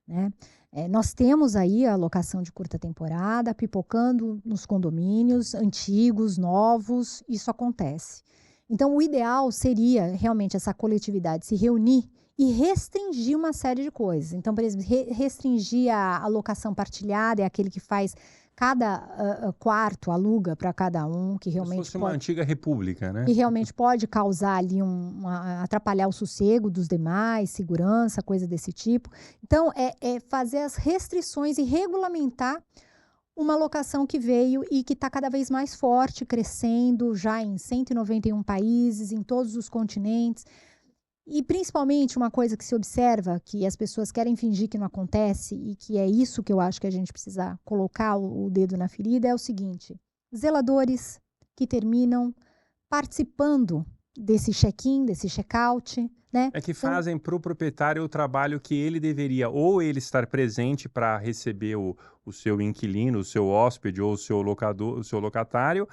né? Nós temos aí a locação de curta temporada, pipocando nos condomínios, antigos, novos, isso acontece. Então, o ideal seria realmente essa coletividade se reunir e restringir uma série de coisas. Então, por exemplo, restringir a locação partilhada, é aquele que faz cada quarto aluga para cada um, que Como se realmente fosse uma antiga república, né? que realmente pode causar ali atrapalhar o sossego dos demais, segurança, coisa desse tipo. Então, é fazer as restrições e regulamentar uma locação que veio e que está cada vez mais forte, crescendo já em 191 países, em todos os continentes. E principalmente uma coisa que se observa, que as pessoas querem fingir que não acontece, e que é isso que eu acho que a gente precisa colocar o dedo na ferida, é o seguinte: zeladores que terminam participando desse check-in, desse check-out, né? É que Então, fazem para o proprietário o trabalho que ele deveria, ou ele estar presente para receber o seu inquilino, o seu hóspede ou o seu locador, o seu locatário,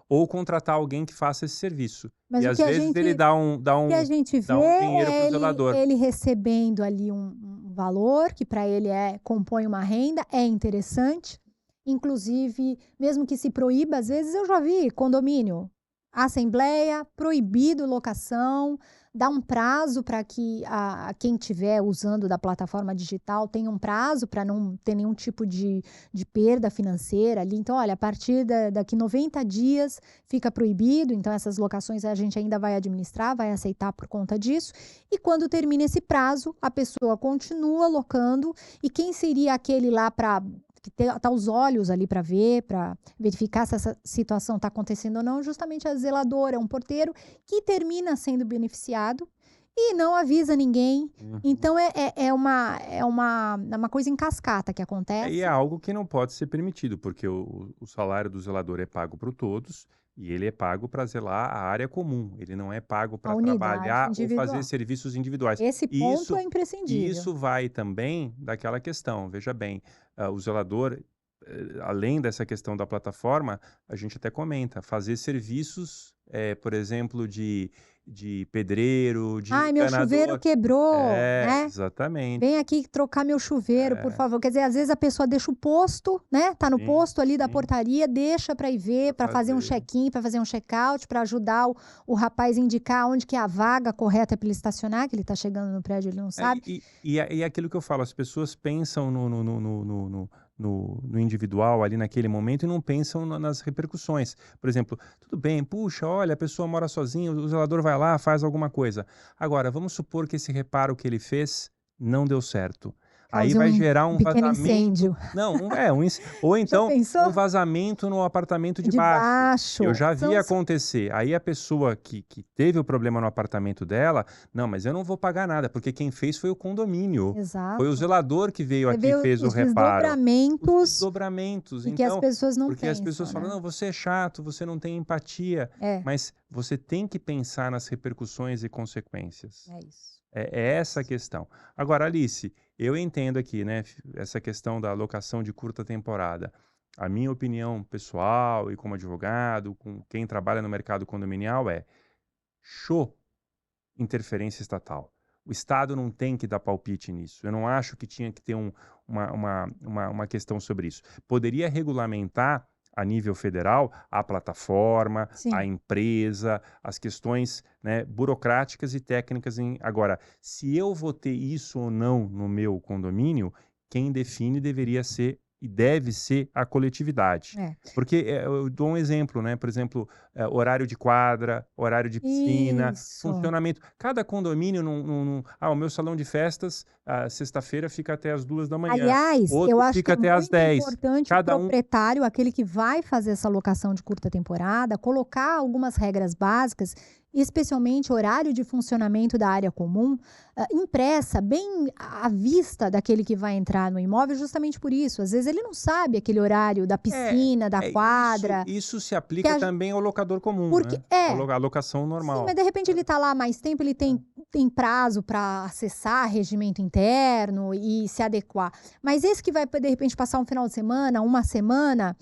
ou contratar alguém que faça esse serviço. mas E o às que a vezes ele gente, dá o que a gente vê um dinheiro para é o zelador. ele recebendo ali um valor que para ele compõe uma renda, é interessante. Inclusive, mesmo que se proíba, às vezes eu já vi condomínio, assembleia, proibido locação, dá um prazo para que quem estiver usando da plataforma digital tenha um prazo para não ter nenhum tipo de perda financeira ali. Então, olha, a partir daqui 90 dias fica proibido, então essas locações a gente ainda vai administrar, vai aceitar por conta disso. E quando termina esse prazo, a pessoa continua locando, e quem seria aquele lá para que tá os olhos ali para ver, para verificar se essa situação está acontecendo ou não, justamente a zeladora, um porteiro que termina sendo beneficiado e não avisa ninguém. Então é uma coisa em cascata que acontece. E é algo que não pode ser permitido, porque o salário do zelador é pago para todos e ele é pago para zelar a área comum. Ele não é pago para trabalhar ou fazer serviços individuais. Esse ponto é imprescindível. Isso vai também daquela questão. Veja bem, o zelador, além dessa questão da plataforma, a gente até comenta, fazer serviços, por exemplo, de pedreiro, de Ai, meu encanador. chuveiro quebrou, né? Exatamente. Vem aqui trocar meu chuveiro, por favor. Quer dizer, às vezes a pessoa deixa o posto, né? Tá no posto ali da portaria, deixa para ir ver, para fazer um check-in, para fazer um check-out, para ajudar o rapaz a indicar onde que é a vaga correta para ele estacionar, que ele tá chegando no prédio, ele não sabe. E aquilo que eu falo, as pessoas pensam no individual ali naquele momento e não pensam nas repercussões. Por exemplo, tudo bem, puxa, olha, a pessoa mora sozinha, o zelador vai lá, faz alguma coisa. Agora, vamos supor que esse reparo que ele fez não deu certo. Aí vai gerar um pequeno vazamento. Incêndio. Não, ou então um vazamento no apartamento de baixo. Eu já vi acontecer. Aí a pessoa que teve o problema no apartamento dela, não, mas eu não vou pagar nada, porque quem fez foi o condomínio. Exato. Foi o zelador que veio aqui e fez o reparo. Os desdobramentos. E que as pessoas não porque pensam, as pessoas falam, né? não, você é chato, você não tem empatia. Mas você tem que pensar nas repercussões e consequências. É isso. É essa a questão. Agora, Alice, eu entendo aqui, né, essa questão da alocação de curta temporada. A minha opinião pessoal e como advogado, com quem trabalha no mercado condominial show interferência estatal. O Estado não tem que dar palpite nisso. Eu não acho que tinha que ter uma questão sobre isso. Poderia regulamentar a nível federal, a plataforma, Sim. a empresa, as questões, né, burocráticas e técnicas. Agora, se eu vou ter isso ou não no meu condomínio, quem define deveria ser e deve ser a coletividade. Porque eu dou um exemplo, né? Por exemplo, horário de quadra, horário de piscina, funcionamento. Cada condomínio, o meu salão de festas, sexta-feira fica até as 2 da manhã. Aliás, eu acho que é até às muito 10. importante o proprietário, aquele que vai fazer essa locação de curta temporada, colocar algumas regras básicas, especialmente horário de funcionamento da área comum, impressa bem à vista daquele que vai entrar no imóvel, justamente por isso. Às vezes ele não sabe aquele horário da piscina, da quadra. Isso se aplica também ao locador comum, né? A locação normal. Sim, mas de repente ele está lá há mais tempo, ele tem prazo para acessar regimento interno e se adequar. Mas esse que vai, de repente, passar um final de semana, uma semana,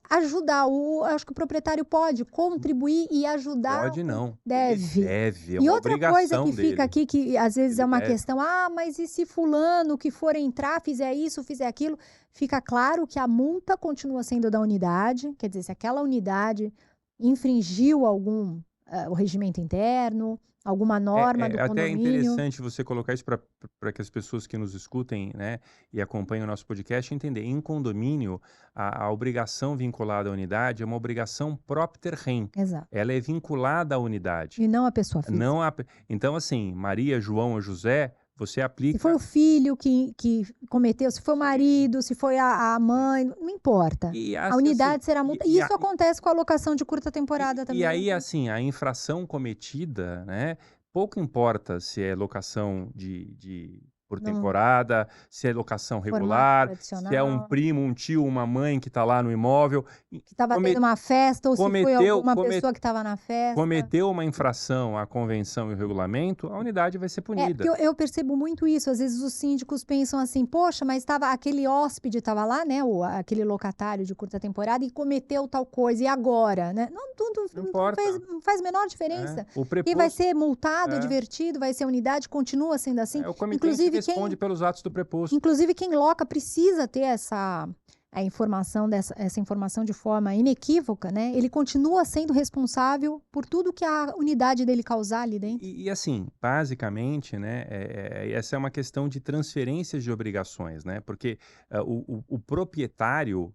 ajudar. Acho que o proprietário pode contribuir e ajudar. Pode não. Deve. É e outra coisa que dele. fica aqui, que às vezes é uma questão, mas e se fulano que for entrar, fizer isso, fizer aquilo? Fica claro que a multa continua sendo da unidade, quer dizer, se aquela unidade infringiu o regimento interno, alguma norma do condomínio. Até é interessante você colocar isso para que as pessoas que nos escutem, né, e acompanham o nosso podcast entender. Em condomínio, a obrigação vinculada à unidade é uma obrigação propter rem. Exato. Ela é vinculada à unidade. E não à pessoa física. Então, assim, Maria, João ou José, você aplica... Se foi o filho que cometeu, se foi o marido, se foi a mãe, não importa. A unidade será multa. E isso acontece com a locação de curta temporada também. E aí, assim, a infração cometida, né? Pouco importa se é locação por temporada, se é locação regular, se é um primo, um tio, uma mãe que está lá no imóvel. Que estava tendo uma festa, ou se foi alguma pessoa que estava na festa. Cometeu uma infração à convenção e o regulamento, a unidade vai ser punida. Porque eu percebo muito isso. Às vezes os síndicos pensam assim, poxa, mas aquele hóspede estava lá, né? Aquele locatário de curta temporada e cometeu tal coisa, e agora? Né? Não faz a menor diferença. Quem vai ser multado, advertido, vai ser a unidade, continua sendo assim. O comitê que responde pelos atos do preposto. Inclusive, quem loca precisa ter essa informação de forma inequívoca, né? Ele continua sendo responsável por tudo que a unidade dele causar ali dentro. E assim, basicamente, né, essa é uma questão de transferência de obrigações, né? Porque o proprietário,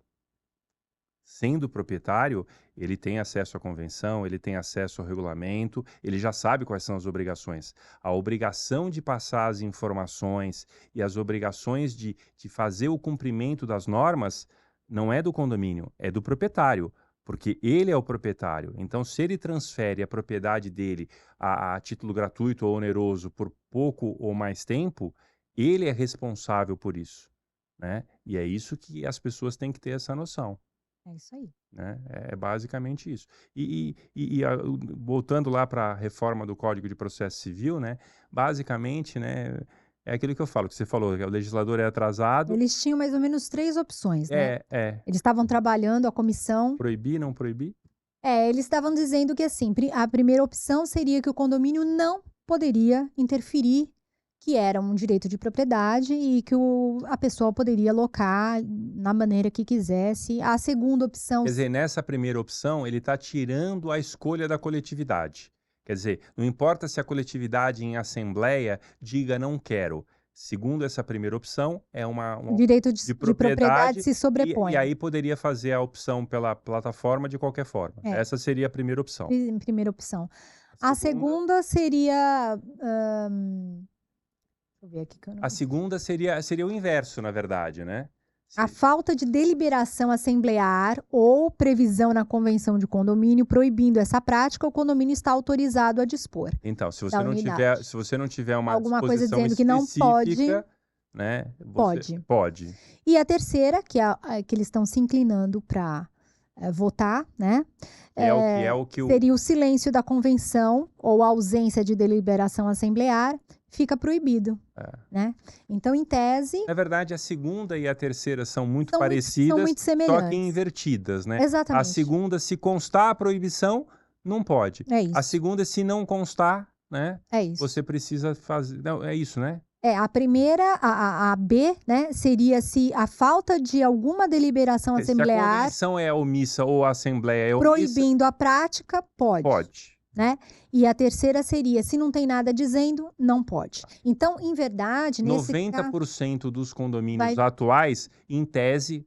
sendo proprietário, ele tem acesso à convenção, ele tem acesso ao regulamento, ele já sabe quais são as obrigações. A obrigação de passar as informações e as obrigações de fazer o cumprimento das normas não é do condomínio, é do proprietário, porque ele é o proprietário. Então, se ele transfere a propriedade dele a título gratuito ou oneroso por pouco ou mais tempo, ele é responsável por isso, né? E é isso que as pessoas têm que ter essa noção. É isso aí. Né? É basicamente isso. Voltando lá para a reforma do Código de Processo Civil, né? Basicamente, né, é aquilo que eu falo, que você falou, que o legislador é atrasado. Eles tinham mais ou menos 3 opções, né? Eles estavam trabalhando, a comissão... Proibir, não proibir? Eles estavam dizendo que, assim, a primeira opção seria que o condomínio não poderia interferir, que era um direito de propriedade e que a pessoa poderia alocar na maneira que quisesse. A segunda opção... Quer dizer, nessa primeira opção, ele está tirando a escolha da coletividade. Quer dizer, não importa se a coletividade em assembleia diga não quero. Segundo essa primeira opção, é o direito de propriedade se sobrepõe. E aí poderia fazer a opção pela plataforma de qualquer forma. Essa seria a primeira opção. Primeira opção. A segunda seria... A segunda seria o inverso, na verdade, né? A falta de deliberação assemblear ou previsão na convenção de condomínio proibindo essa prática, o condomínio está autorizado a dispor. Então, se você não tiver uma alguma coisa dizendo que não pode, né? Pode. E a terceira, que eles estão se inclinando para votar, né? Seria o silêncio da convenção ou a ausência de deliberação assemblear, fica proibido, né? Então, em tese... Na verdade, a segunda e a terceira são muito parecidas, são muito semelhantes. Só que invertidas, né? Exatamente. A segunda, se constar a proibição, não pode. É isso. A segunda, se não constar, né? É isso. Você precisa fazer... Não, é isso, né? A primeira, a B, né, seria se a falta de alguma deliberação assemblear... Se a convenção é omissa ou a assembleia é omissa... Proibindo a prática, pode. Pode. né? E a terceira seria, se não tem nada dizendo, não pode. Então, em verdade, nesse caso, 90% dos condomínios vai, atuais, em tese,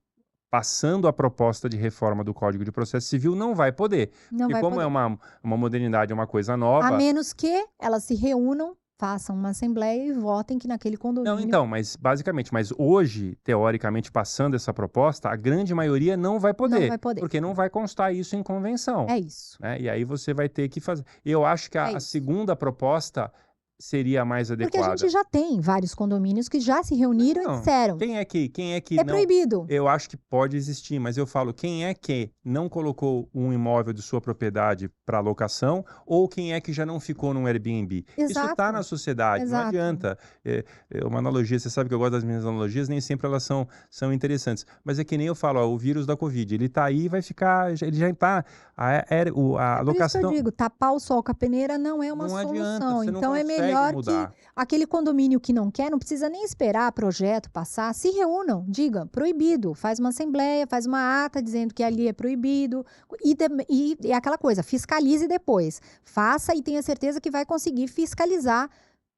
passando a proposta de reforma do Código de Processo Civil, não vai poder. não Porque vai como é poder. uma modernidade, é uma coisa A nova. menos que elas se reúnam, façam uma assembleia e votem que naquele Não, condomínio então, mas basicamente, mas hoje, teoricamente, passando essa proposta, a grande maioria não vai não poder, vai poder. porque não vai constar isso em convenção, É isso. né? E aí você vai ter que fazer. Eu acho que É a isso. segunda proposta seria a mais Porque a gente adequada. já tem vários condomínios que já se reuniram e Não, disseram, quem é que é não. proibido. Eu acho que pode existir, mas eu falo, quem é que não colocou um imóvel de sua propriedade para locação ou quem é que já não ficou num Airbnb? Isso está na Exato, sociedade, não exato. adianta. É uma analogia, você sabe que eu gosto das minhas analogias, nem sempre elas são interessantes. Mas é que nem eu falo, ó, o vírus da Covid, ele está aí e vai ficar, ele já está. A É por isso que eu locação digo, tapar o sol com a peneira não é uma não adianta, solução. você não Então é consegue melhor que mudar. aquele condomínio que não quer, não precisa nem esperar projeto passar, se reúnam, digam, proibido, faz uma assembleia, faz uma ata dizendo que ali é proibido, e aquela coisa, fiscalize depois. Faça e tenha certeza que vai conseguir fiscalizar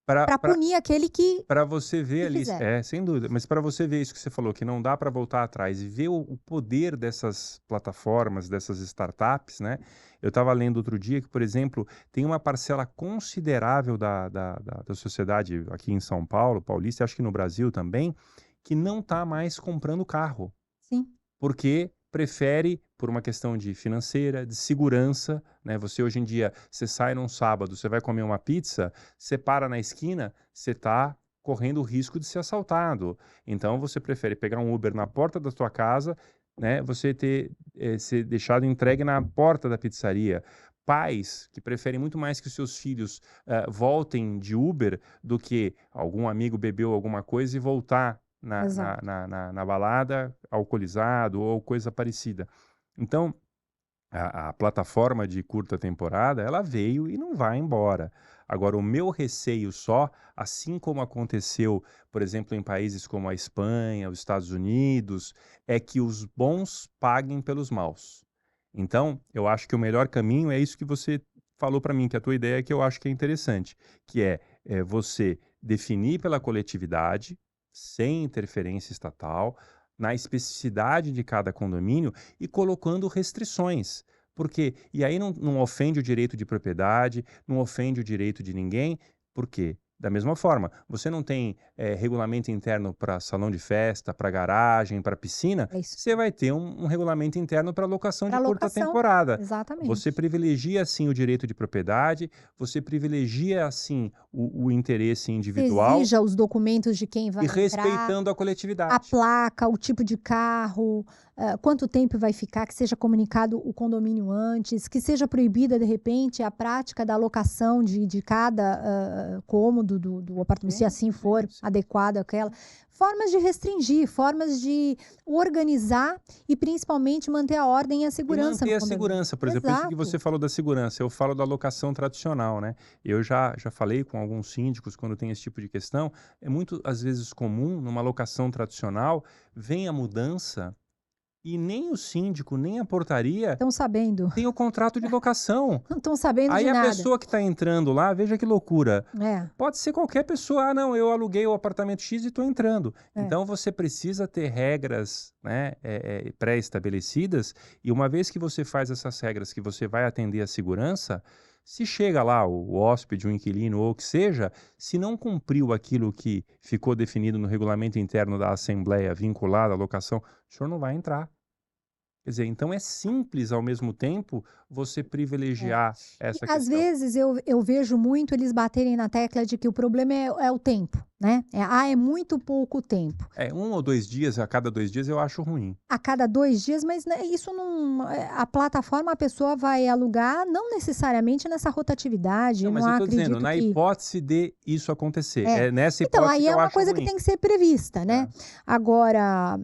para punir aquele que Para você ver ali, fizer. sem dúvida, mas para você ver isso que você falou, que não dá para voltar atrás e ver o poder dessas plataformas, dessas startups, né? Eu estava lendo outro dia que, por exemplo, tem uma parcela considerável da sociedade aqui em São Paulo, paulista, e acho que no Brasil também, que não está mais comprando carro Sim, porque prefere, por uma questão de financeira, de segurança, né? Você hoje em dia, você sai num sábado, você vai comer uma pizza, você para na esquina, você está correndo o risco de ser assaltado. Então você prefere pegar um Uber na porta da sua casa, né? Você ser deixado entregue na porta da pizzaria. Pais que preferem muito mais que os seus filhos voltem de Uber do que algum amigo bebeu alguma coisa e voltar exato. na balada alcoolizado ou coisa parecida. Então, a plataforma de curta temporada, ela veio e não vai embora. Agora, o meu receio só, assim como aconteceu, por exemplo, em países como a Espanha, os Estados Unidos, é que os bons paguem pelos maus. Então, eu acho que o melhor caminho é isso que você falou para mim, que a tua ideia que eu acho que é interessante, que é você definir pela coletividade, sem interferência estatal, na especificidade de cada condomínio e colocando restrições. Porque, e aí não ofende o direito de propriedade, não ofende o direito de ninguém, por quê? Da mesma forma, você não tem regulamento interno para salão de festa, para garagem, para piscina, É isso. você vai ter um regulamento interno para locação Para de curta locação, temporada. exatamente. Você privilegia, assim, o direito de propriedade, você privilegia, assim, o interesse individual Exija os documentos de quem vai e entrar, respeitando a a coletividade. placa, o tipo de carro, quanto tempo vai ficar, que seja comunicado o condomínio antes, que seja proibida, de repente, a prática da alocação de cada cômodo do apartamento, se Sim, assim for sim. adequado àquela. Formas de restringir, formas de organizar e principalmente manter a ordem e a E segurança manter no a condomínio. segurança, por exemplo, isso que Exato. você falou da segurança, eu falo da locação tradicional, né? Eu já falei com alguns síndicos quando tem esse tipo de questão, é muito, às vezes, comum, numa locação tradicional, vem a mudança e nem o síndico, nem a portaria Estão sabendo. tem o contrato de locação. Não estão sabendo Aí de a nada. pessoa que está entrando lá, veja que loucura. É, Pode ser qualquer pessoa. Ah, não, eu aluguei o apartamento X e estou entrando. é. Então você precisa ter regras, né, pré-estabelecidas. E uma vez que você faz essas regras, que você vai atender a segurança, se chega lá o hóspede, o inquilino ou o que seja, se não cumpriu aquilo que ficou definido no regulamento interno da Assembleia vinculado à locação, o senhor não vai entrar. Quer dizer, então é simples ao mesmo tempo você privilegiar E essa às questão. vezes eu vejo muito eles baterem na tecla de que o problema é o tempo, né? É muito pouco tempo. 1 ou 2 dias, a cada 2 dias eu acho ruim. A cada 2 dias, mas né, isso não. A plataforma a pessoa vai alugar não necessariamente nessa rotatividade. Não, Eu mas não eu estou dizendo, acredito na que. hipótese de isso acontecer. É. É nessa Então, hipótese aí que é eu uma acho coisa que ruim. tem que ser prevista, né? É. Agora,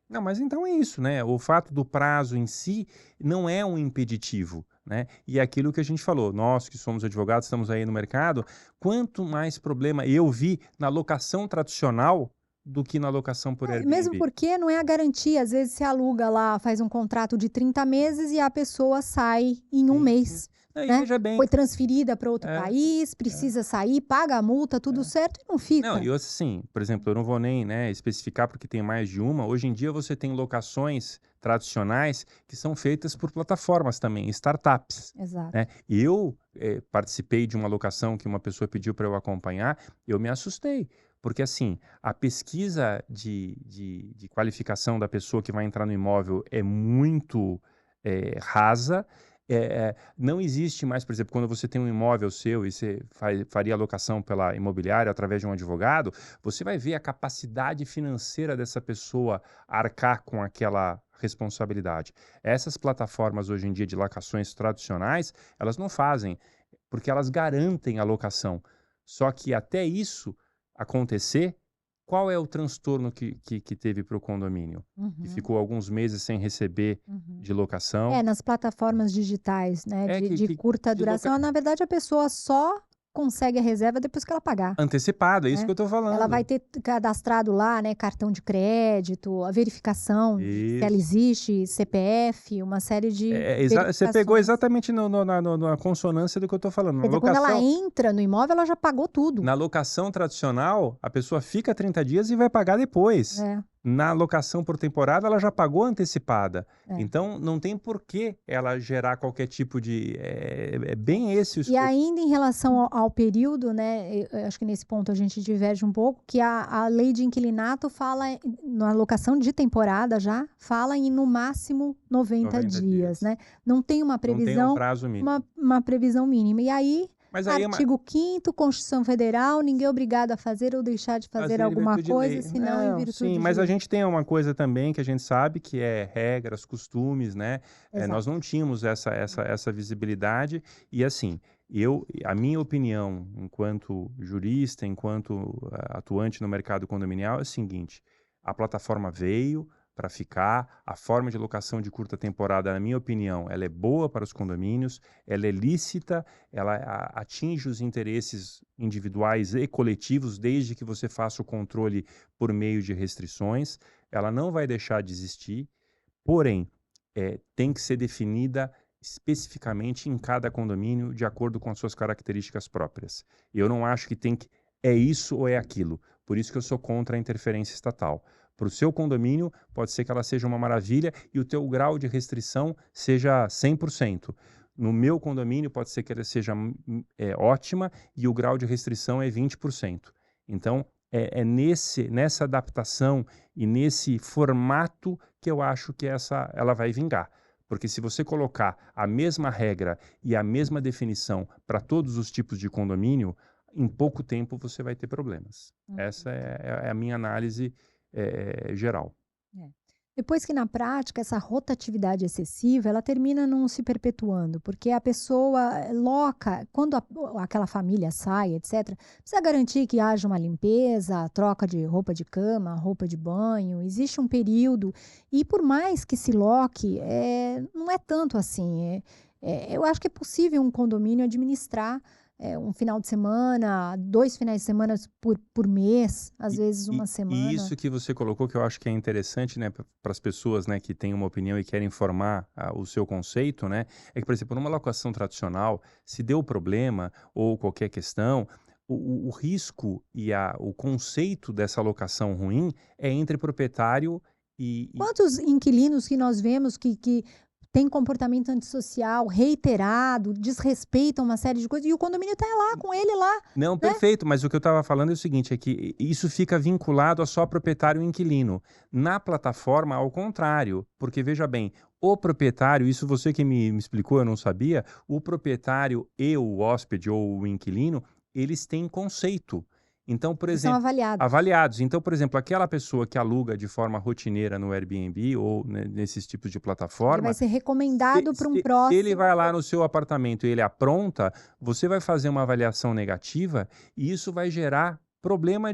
Não, mas então é isso, né? O fato do prazo em si não é um impeditivo, né? E é aquilo que a gente falou, nós que somos advogados, estamos aí no mercado, quanto mais problema eu vi na locação tradicional, do que na locação por Mesmo Airbnb. porque não é a garantia. Às vezes você aluga lá, faz um contrato de 30 meses e a pessoa sai em um Sim. mês, Não, e né? veja bem, Foi transferida para outro é, país, precisa sair, paga a multa, tudo certo e não não, fica. e assim, por exemplo, eu não vou nem, né, especificar porque tem mais de uma. Hoje em dia você tem locações tradicionais que são feitas por plataformas também, startups, Exato. né? E eu participei de uma locação que uma pessoa pediu para eu acompanhar, eu me assustei, porque assim, a pesquisa de qualificação da pessoa que vai entrar no imóvel é muito rasa. Não existe mais, por exemplo, quando você tem um imóvel seu e você faria alocação pela imobiliária através de um advogado, você vai ver a capacidade financeira dessa pessoa arcar com aquela responsabilidade. Essas plataformas hoje em dia de locações tradicionais, elas não fazem, porque elas garantem a locação. Só que até isso acontecer, qual é o transtorno que teve para o condomínio? Que Uhum, ficou alguns meses sem receber uhum. de locação. Nas plataformas digitais, né, É de curta de loca... duração, na verdade a pessoa só consegue a reserva depois que ela pagar. Antecipada, é isso Né? que eu estou Ela vai falando. ter cadastrado lá, né, cartão de crédito, a verificação se ela Isso. existe, CPF, uma série de Você pegou verificações. exatamente na consonância do que eu estou falando. Quer dizer, quando ela entra no imóvel, ela já pagou tudo. Na locação tradicional, a pessoa fica 30 dias e vai pagar depois. É, Na locação por temporada, ela já pagou antecipada. é. Então, não tem por que ela gerar qualquer tipo de... É bem esse o E escopo. ainda em relação ao período, né, eu acho que nesse ponto a gente diverge um pouco, que a lei de inquilinato fala, na locação de temporada já, fala em no máximo 90 dias, né? Não tem uma Não tem um previsão, prazo mínimo. uma previsão mínima. E aí, Mas aí artigo 5º, Constituição Federal, ninguém é obrigado a fazer ou deixar de fazer em alguma virtude de coisa, lei. senão em Não, virtude sim, de mas a lei. gente tem uma coisa também que a gente sabe que é regras, costumes, né? Nós Exato. não tínhamos essa visibilidade e assim, a minha opinião enquanto jurista, enquanto atuante no mercado condominial é o seguinte: a plataforma veio para ficar, a forma de locação de curta temporada, na minha opinião, ela é boa para os condomínios, ela é lícita, ela atinge os interesses individuais e coletivos, desde que você faça o controle por meio de restrições, ela não vai deixar de existir, porém, tem que ser definida especificamente em cada condomínio, de acordo com as suas características próprias. Eu não acho que é isso ou é aquilo, por isso que eu sou contra a interferência estatal. Para o seu condomínio, pode ser que ela seja uma maravilha e o teu grau de restrição seja 100%. No meu condomínio, pode ser que ela seja ótima e o grau de restrição é 20%. Então, nessa adaptação e nesse formato que eu acho que ela vai vingar. Porque se você colocar a mesma regra e a mesma definição para todos os tipos de condomínio, em pouco tempo você vai ter problemas. Essa é a minha análise geral. Depois que na prática essa rotatividade excessiva, ela termina não se perpetuando, porque a pessoa loca, quando aquela família sai, etc., precisa garantir que haja uma limpeza, troca de roupa de cama, roupa de banho, existe um período, e por mais que se loque, não é tanto assim. Eu acho que é possível um condomínio administrar um final de semana, 2 finais de semana por mês, às vezes uma semana. E isso que você colocou, que eu acho que é interessante, né, para as pessoas, né, que têm uma opinião e querem formar o seu conceito, né, é que, por exemplo, numa locação tradicional, se deu problema ou qualquer questão, o risco e o conceito dessa locação ruim é entre proprietário e... Quantos inquilinos que nós vemos que tem comportamento antissocial reiterado, desrespeitam uma série de coisas, e o condomínio está lá, com ele lá. Não, né? perfeito, mas o que eu estava falando é o seguinte, é que isso fica vinculado a só proprietário e inquilino. Na plataforma, ao contrário, porque veja bem, o proprietário, isso você que me explicou, eu não sabia, o proprietário e o hóspede ou o inquilino, eles têm conceito. Então, por Eles são exemplo, avaliados. Então, por exemplo, aquela pessoa que aluga de forma rotineira no Airbnb ou nesses tipos de Ele plataforma, vai ser recomendado para um se próximo. ele vai lá no seu apartamento e ele apronta, você vai fazer uma avaliação negativa e isso vai gerar problema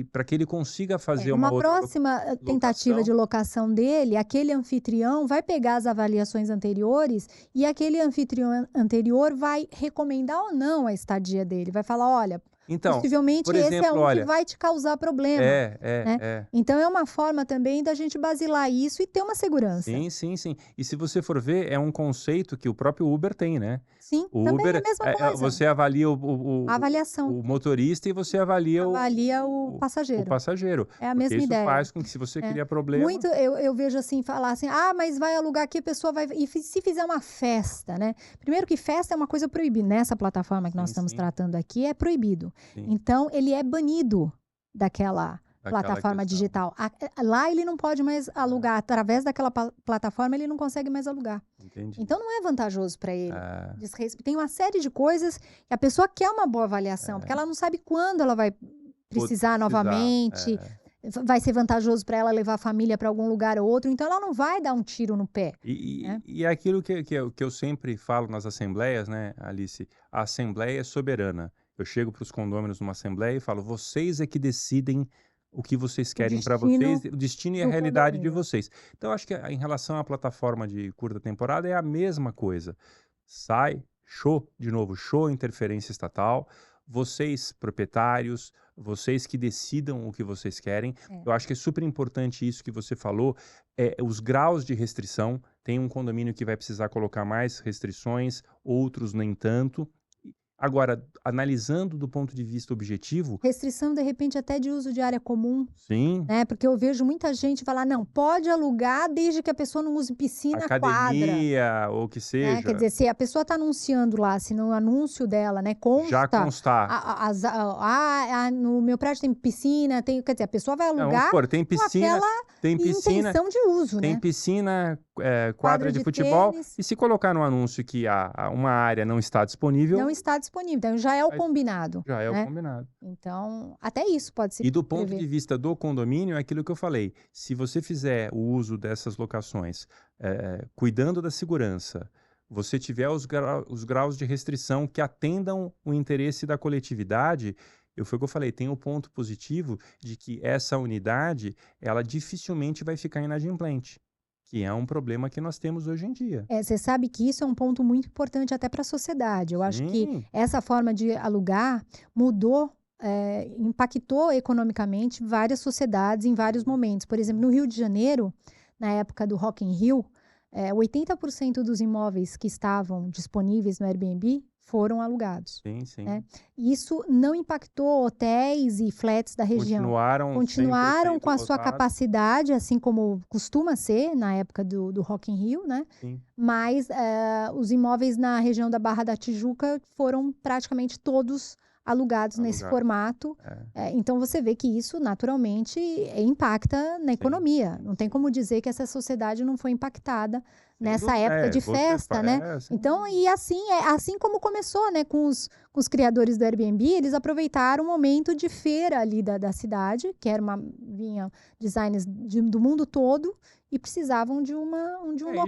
para que ele consiga fazer uma Uma outra próxima tentativa de locação dele, aquele anfitrião vai pegar as avaliações anteriores e aquele anfitrião anterior vai recomendar ou não a estadia dele. Vai falar, olha, Então, Possivelmente por esse é exemplo, um que olha, vai te causar problema, né? Então é uma forma também da gente basilar isso e ter uma segurança. Sim, sim, sim. E se você for ver, é um conceito que o próprio Uber tem, né? Sim, O também é a Uber, mesma coisa. você avalia A avaliação o motorista e você avalia avalia o o passageiro. passageiro. É a Porque mesma isso ideia. faz com que, se você É. cria problema. Muito eu vejo assim, falar assim: "Ah, mas vai alugar aqui, a pessoa vai e se fizer uma festa, né?". Primeiro que festa é uma coisa proibida, nessa plataforma que nós Sim, estamos sim, tratando aqui é proibido. sim. Então ele é banido daquela Aquela plataforma questão. digital. Lá ele não pode mais alugar, através daquela plataforma ele não consegue mais alugar. Entendi. Então não é vantajoso para ele. É, Tem uma série de coisas que a pessoa quer uma boa avaliação, porque ela não sabe quando ela vai precisar precisar. novamente, vai ser vantajoso para ela levar a família para algum lugar ou outro, então ela não vai dar um tiro no pé, né. E é aquilo que eu sempre falo nas assembleias, né, Alice, a assembleia é soberana. Eu chego para os condôminos numa assembleia e falo: "Vocês é que decidem o que vocês O querem para destino vocês, o destino e a do realidade de condomínio. vocês". Então acho que em relação à plataforma de curta temporada é a mesma coisa. Sai, show interferência estatal, vocês proprietários, vocês que decidam o que vocês querem. É. Eu acho que é super importante isso que você falou, os graus de restrição. Tem um condomínio que vai precisar colocar mais restrições, outros nem tanto. Agora, analisando do ponto de vista objetivo, Restrição, de repente, até de uso de área comum, sim, né, porque eu vejo muita gente falar: "Não, pode alugar desde que a pessoa não use piscina, quadra". academia ou o que Né, quer seja, dizer, se a pessoa está anunciando lá, se no anúncio dela, né, já consta constar. no meu prédio tem piscina, tem, quer dizer, a pessoa vai Vamos alugar supor, com aquela tem piscina intenção de uso, tem né. piscina, quadra Quadra de de futebol, tênis e se colocar no anúncio que uma área não está não disponível, está disponível, então já é o aí combinado, já é o né. combinado. Então, até isso pode se E do ponto prever. de vista do condomínio, é aquilo que eu falei, se você fizer o uso dessas locações, cuidando da segurança, você tiver os graus de restrição que atendam o interesse da coletividade, foi o que eu falei, tem o ponto positivo de que essa unidade, ela dificilmente vai ficar inadimplente, que é um problema que nós temos hoje em dia. Você sabe que isso é um ponto muito importante até para a sociedade. Eu acho que Sim, essa forma de alugar mudou, impactou economicamente várias sociedades em vários momentos. Por exemplo, no Rio de Janeiro, na época do Rock in Rio, 80% dos imóveis que estavam disponíveis no Airbnb foram alugados, sim, sim. né. E isso não impactou hotéis e flats da região. Continuaram Continuaram 100% com a sua lotados. capacidade, assim como costuma ser na época do Rock in Rio, né, Sim, mas, os imóveis na região da Barra da Tijuca foram praticamente todos alugados nesse alugados. formato. É, Então você vê que isso naturalmente impacta na sim, economia. sim, Não tem sim. como dizer que essa sociedade não foi impactada Sem nessa dúvida, época de você festa, né. sem Então, dúvida. e assim assim como começou, né, com os criadores do Airbnb, eles aproveitaram o momento de feira ali da cidade, que era vinha designers do mundo todo e precisavam de um E local.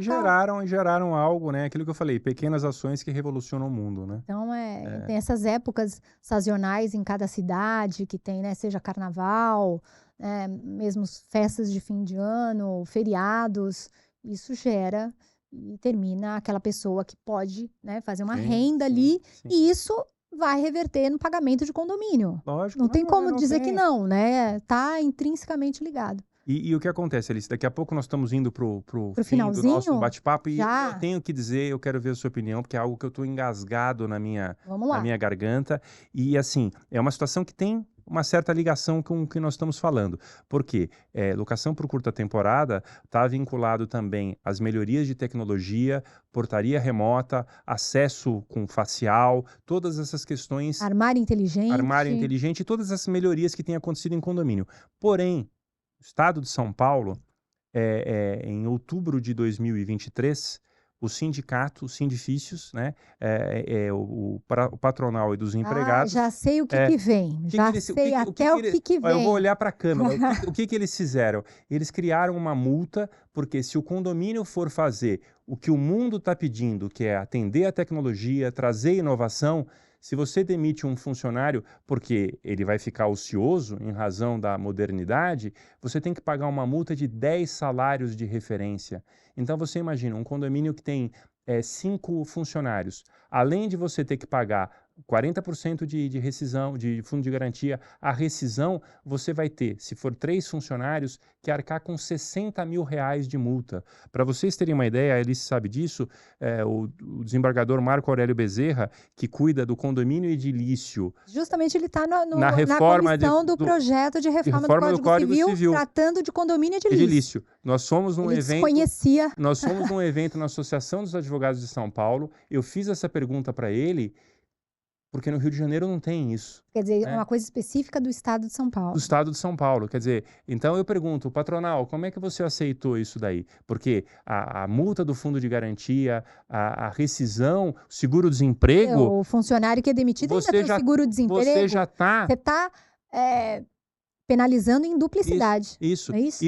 geraram algo, né, aquilo que eu falei, pequenas ações que revolucionam o mundo, né. Então, É, tem essas épocas sazonais em cada cidade que tem, né, seja carnaval, mesmo festas de fim de ano, feriados, isso gera e termina aquela pessoa que pode, né, fazer uma sim, renda sim, ali, sim. e isso vai reverter no pagamento de condomínio. Lógico, Não tem como não dizer que tem. não, né, tá intrinsecamente ligado. E o que acontece, Alice, daqui a pouco nós estamos indo pro Para o fim do nosso finalzinho, bate-papo e eu já, tenho que dizer, eu quero ver a sua opinião, porque é algo que eu estou engasgado vamos na lá. minha garganta, e assim, é uma situação que tem uma certa ligação com o que nós estamos falando. Por quê? Locação por curta temporada está vinculado também às melhorias de tecnologia, portaria remota, acesso com facial, todas essas questões, Armário armário inteligente. inteligente, todas essas melhorias que têm acontecido em condomínio. Porém, o estado de São Paulo, em outubro de 2023, o sindicato, os sindifícios, né, o patronal e dos empregados, Já sei o que é, que vem, já sei até o que que eu vou vem. olhar para a câmera, o que que eles fizeram? Eles criaram uma multa, porque se o condomínio for fazer o que o mundo está pedindo, que é atender a tecnologia, trazer inovação, se você demite um funcionário porque ele vai ficar ocioso em razão da modernidade, você tem que pagar uma multa de 10 salários de referência. Então você imagina, um condomínio que tem 5 funcionários, além de você ter que pagar 40% de rescisão, de fundo de garantia. A rescisão, você vai ter, se for 3 funcionários, que arcar com R$60 mil de multa. Para vocês terem uma ideia, a Alice sabe disso, o desembargador Marco Aurélio Bezerra, que cuida do condomínio edilício. Justamente ele está na reforma comissão do projeto de reforma do Código Civil, tratando de condomínio edilício. Nós somos um evento. Desconhecia. Nós somos um evento na Associação dos Advogados de São Paulo. Eu fiz essa pergunta para ele, porque no Rio de Janeiro não tem isso. Quer dizer, uma coisa específica do Estado de São Paulo. Do Estado de São Paulo. Quer dizer, então eu pergunto, patronal, como é que você aceitou isso daí? Porque a multa do fundo de garantia, a rescisão, seguro-desemprego... O funcionário que é demitido ainda tem o seguro-desemprego. Você já está... Você está penalizando em duplicidade. Isso. É isso?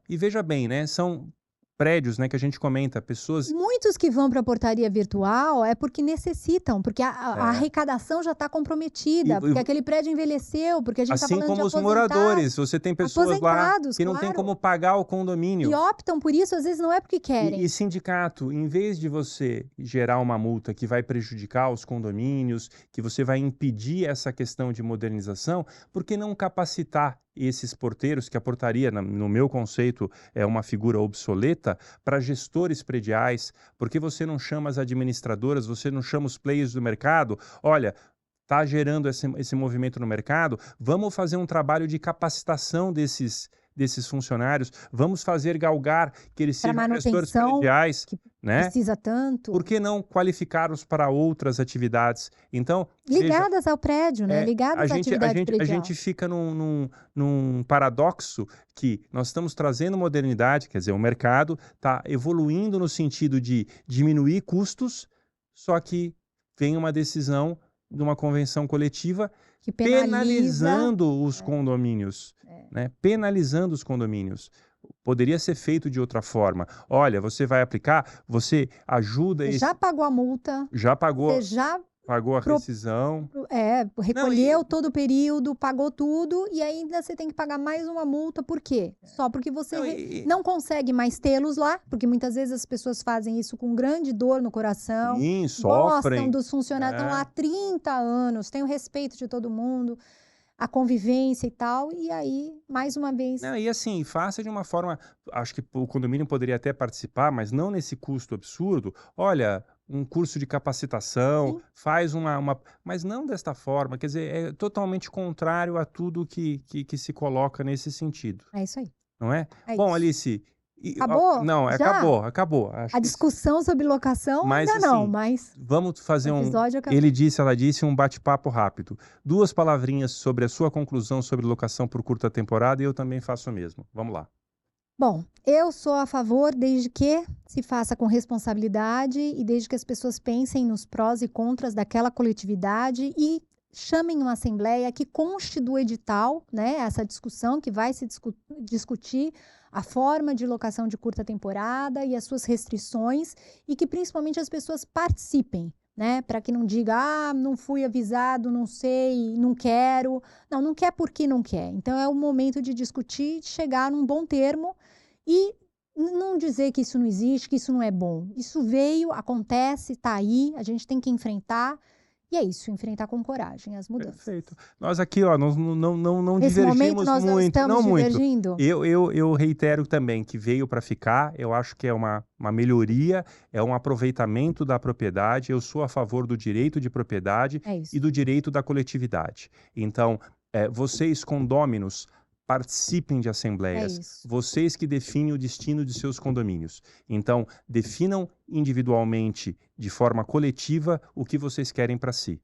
E veja bem, né? São prédios, né, que a gente comenta, pessoas... Muitos que vão para a portaria virtual é porque necessitam, porque a arrecadação já está comprometida, porque aquele prédio envelheceu, porque a gente está falando de aposentados. Assim como os moradores, você tem pessoas lá que não tem como pagar o condomínio. E optam por isso, às vezes não é porque querem. E sindicato, em vez de você gerar uma multa que vai prejudicar os condomínios, que você vai impedir essa questão de modernização, por que não capacitar esses porteiros, que a portaria, no meu conceito, é uma figura obsoleta, para gestores prediais? Porque você não chama as administradoras, você não chama os players do mercado? Olha, está gerando esse movimento no mercado, vamos fazer um trabalho de capacitação desses funcionários, vamos fazer galgar que eles sejam gestores prediais, né? Precisa tanto. Por que não qualificá-los para outras atividades? Então, ligadas ao prédio, né? Ligadas à atividade predial. A gente fica num paradoxo que nós estamos trazendo modernidade, quer dizer, o mercado está evoluindo no sentido de diminuir custos, só que vem uma decisão de uma convenção coletiva que penalizando os condomínios, né? Penalizando os condomínios. Poderia ser feito de outra forma. Olha, você vai aplicar, você ajuda... Você já pagou a multa. Já pagou. Você já... Pagou a rescisão. Recolheu todo o período, pagou tudo e ainda você tem que pagar mais uma multa. Por quê? Só porque você não consegue mais tê-los lá, porque muitas vezes as pessoas fazem isso com grande dor no coração. Sim, sofrem. Gostam dos funcionários, estão lá há 30 anos, têm o respeito de todo mundo, a convivência e tal, e aí, mais uma vez... E assim, faça de uma forma... Acho que o condomínio poderia até participar, mas não nesse custo absurdo. Olha... um curso de capacitação, faz mas não desta forma, quer dizer, é totalmente contrário a tudo que se coloca nesse sentido. É isso aí. Não é? Bom, Alice... Acabou? Não, acabou. A discussão sobre locação ainda não, mas... Vamos fazer ele disse, ela disse, um bate-papo rápido. 2 palavrinhas sobre a sua conclusão sobre locação por curta temporada e eu também faço o mesmo. Vamos lá. Bom, eu sou a favor desde que se faça com responsabilidade e desde que as pessoas pensem nos prós e contras daquela coletividade e chamem uma assembleia que conste do edital, né, essa discussão que vai se discutir a forma de locação de curta temporada e as suas restrições e que principalmente as pessoas participem, né, para que não diga, não fui avisado, não sei, não quero. Não quer porque não quer. Então é o momento de discutir, de chegar num bom termo e não dizer que isso não existe, que isso não é bom. Isso veio, acontece, está aí, a gente tem que enfrentar. E é isso, enfrentar com coragem as mudanças. Perfeito. Nós aqui, não Nesse divergimos momento, nós muito. Não estamos divergindo? Muito. Eu reitero também que veio para ficar, eu acho que é uma melhoria, é um aproveitamento da propriedade, eu sou a favor do direito de propriedade e do direito da coletividade. Então, vocês condôminos, participem de assembleias, vocês que definem o destino de seus condomínios. Então, definam individualmente, de forma coletiva, o que vocês querem para si.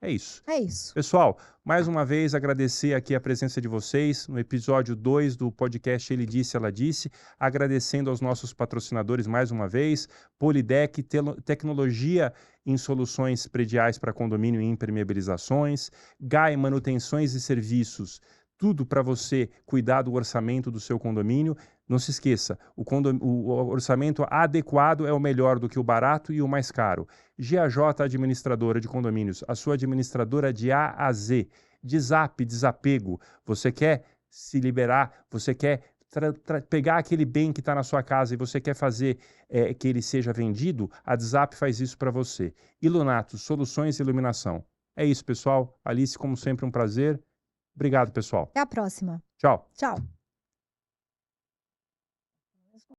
É isso. É isso. Pessoal, mais uma vez agradecer aqui a presença de vocês no episódio 2 do podcast Ele Disse, Ela Disse, agradecendo aos nossos patrocinadores mais uma vez, Polidec, tecnologia em soluções prediais para condomínio e impermeabilizações, GAI Manutenções e Serviços, tudo para você cuidar do orçamento do seu condomínio. Não se esqueça, o orçamento adequado é o melhor do que o barato e o mais caro. GAJ Administradora de Condomínios, a sua administradora de A a Z. Desapego. Você quer se liberar, você quer pegar aquele bem que está na sua casa e você quer fazer que ele seja vendido, a Desap faz isso para você. Ilunato, soluções de iluminação. É isso, pessoal. Alice, como sempre, um prazer. Obrigado, pessoal. Até a próxima. Tchau. Tchau.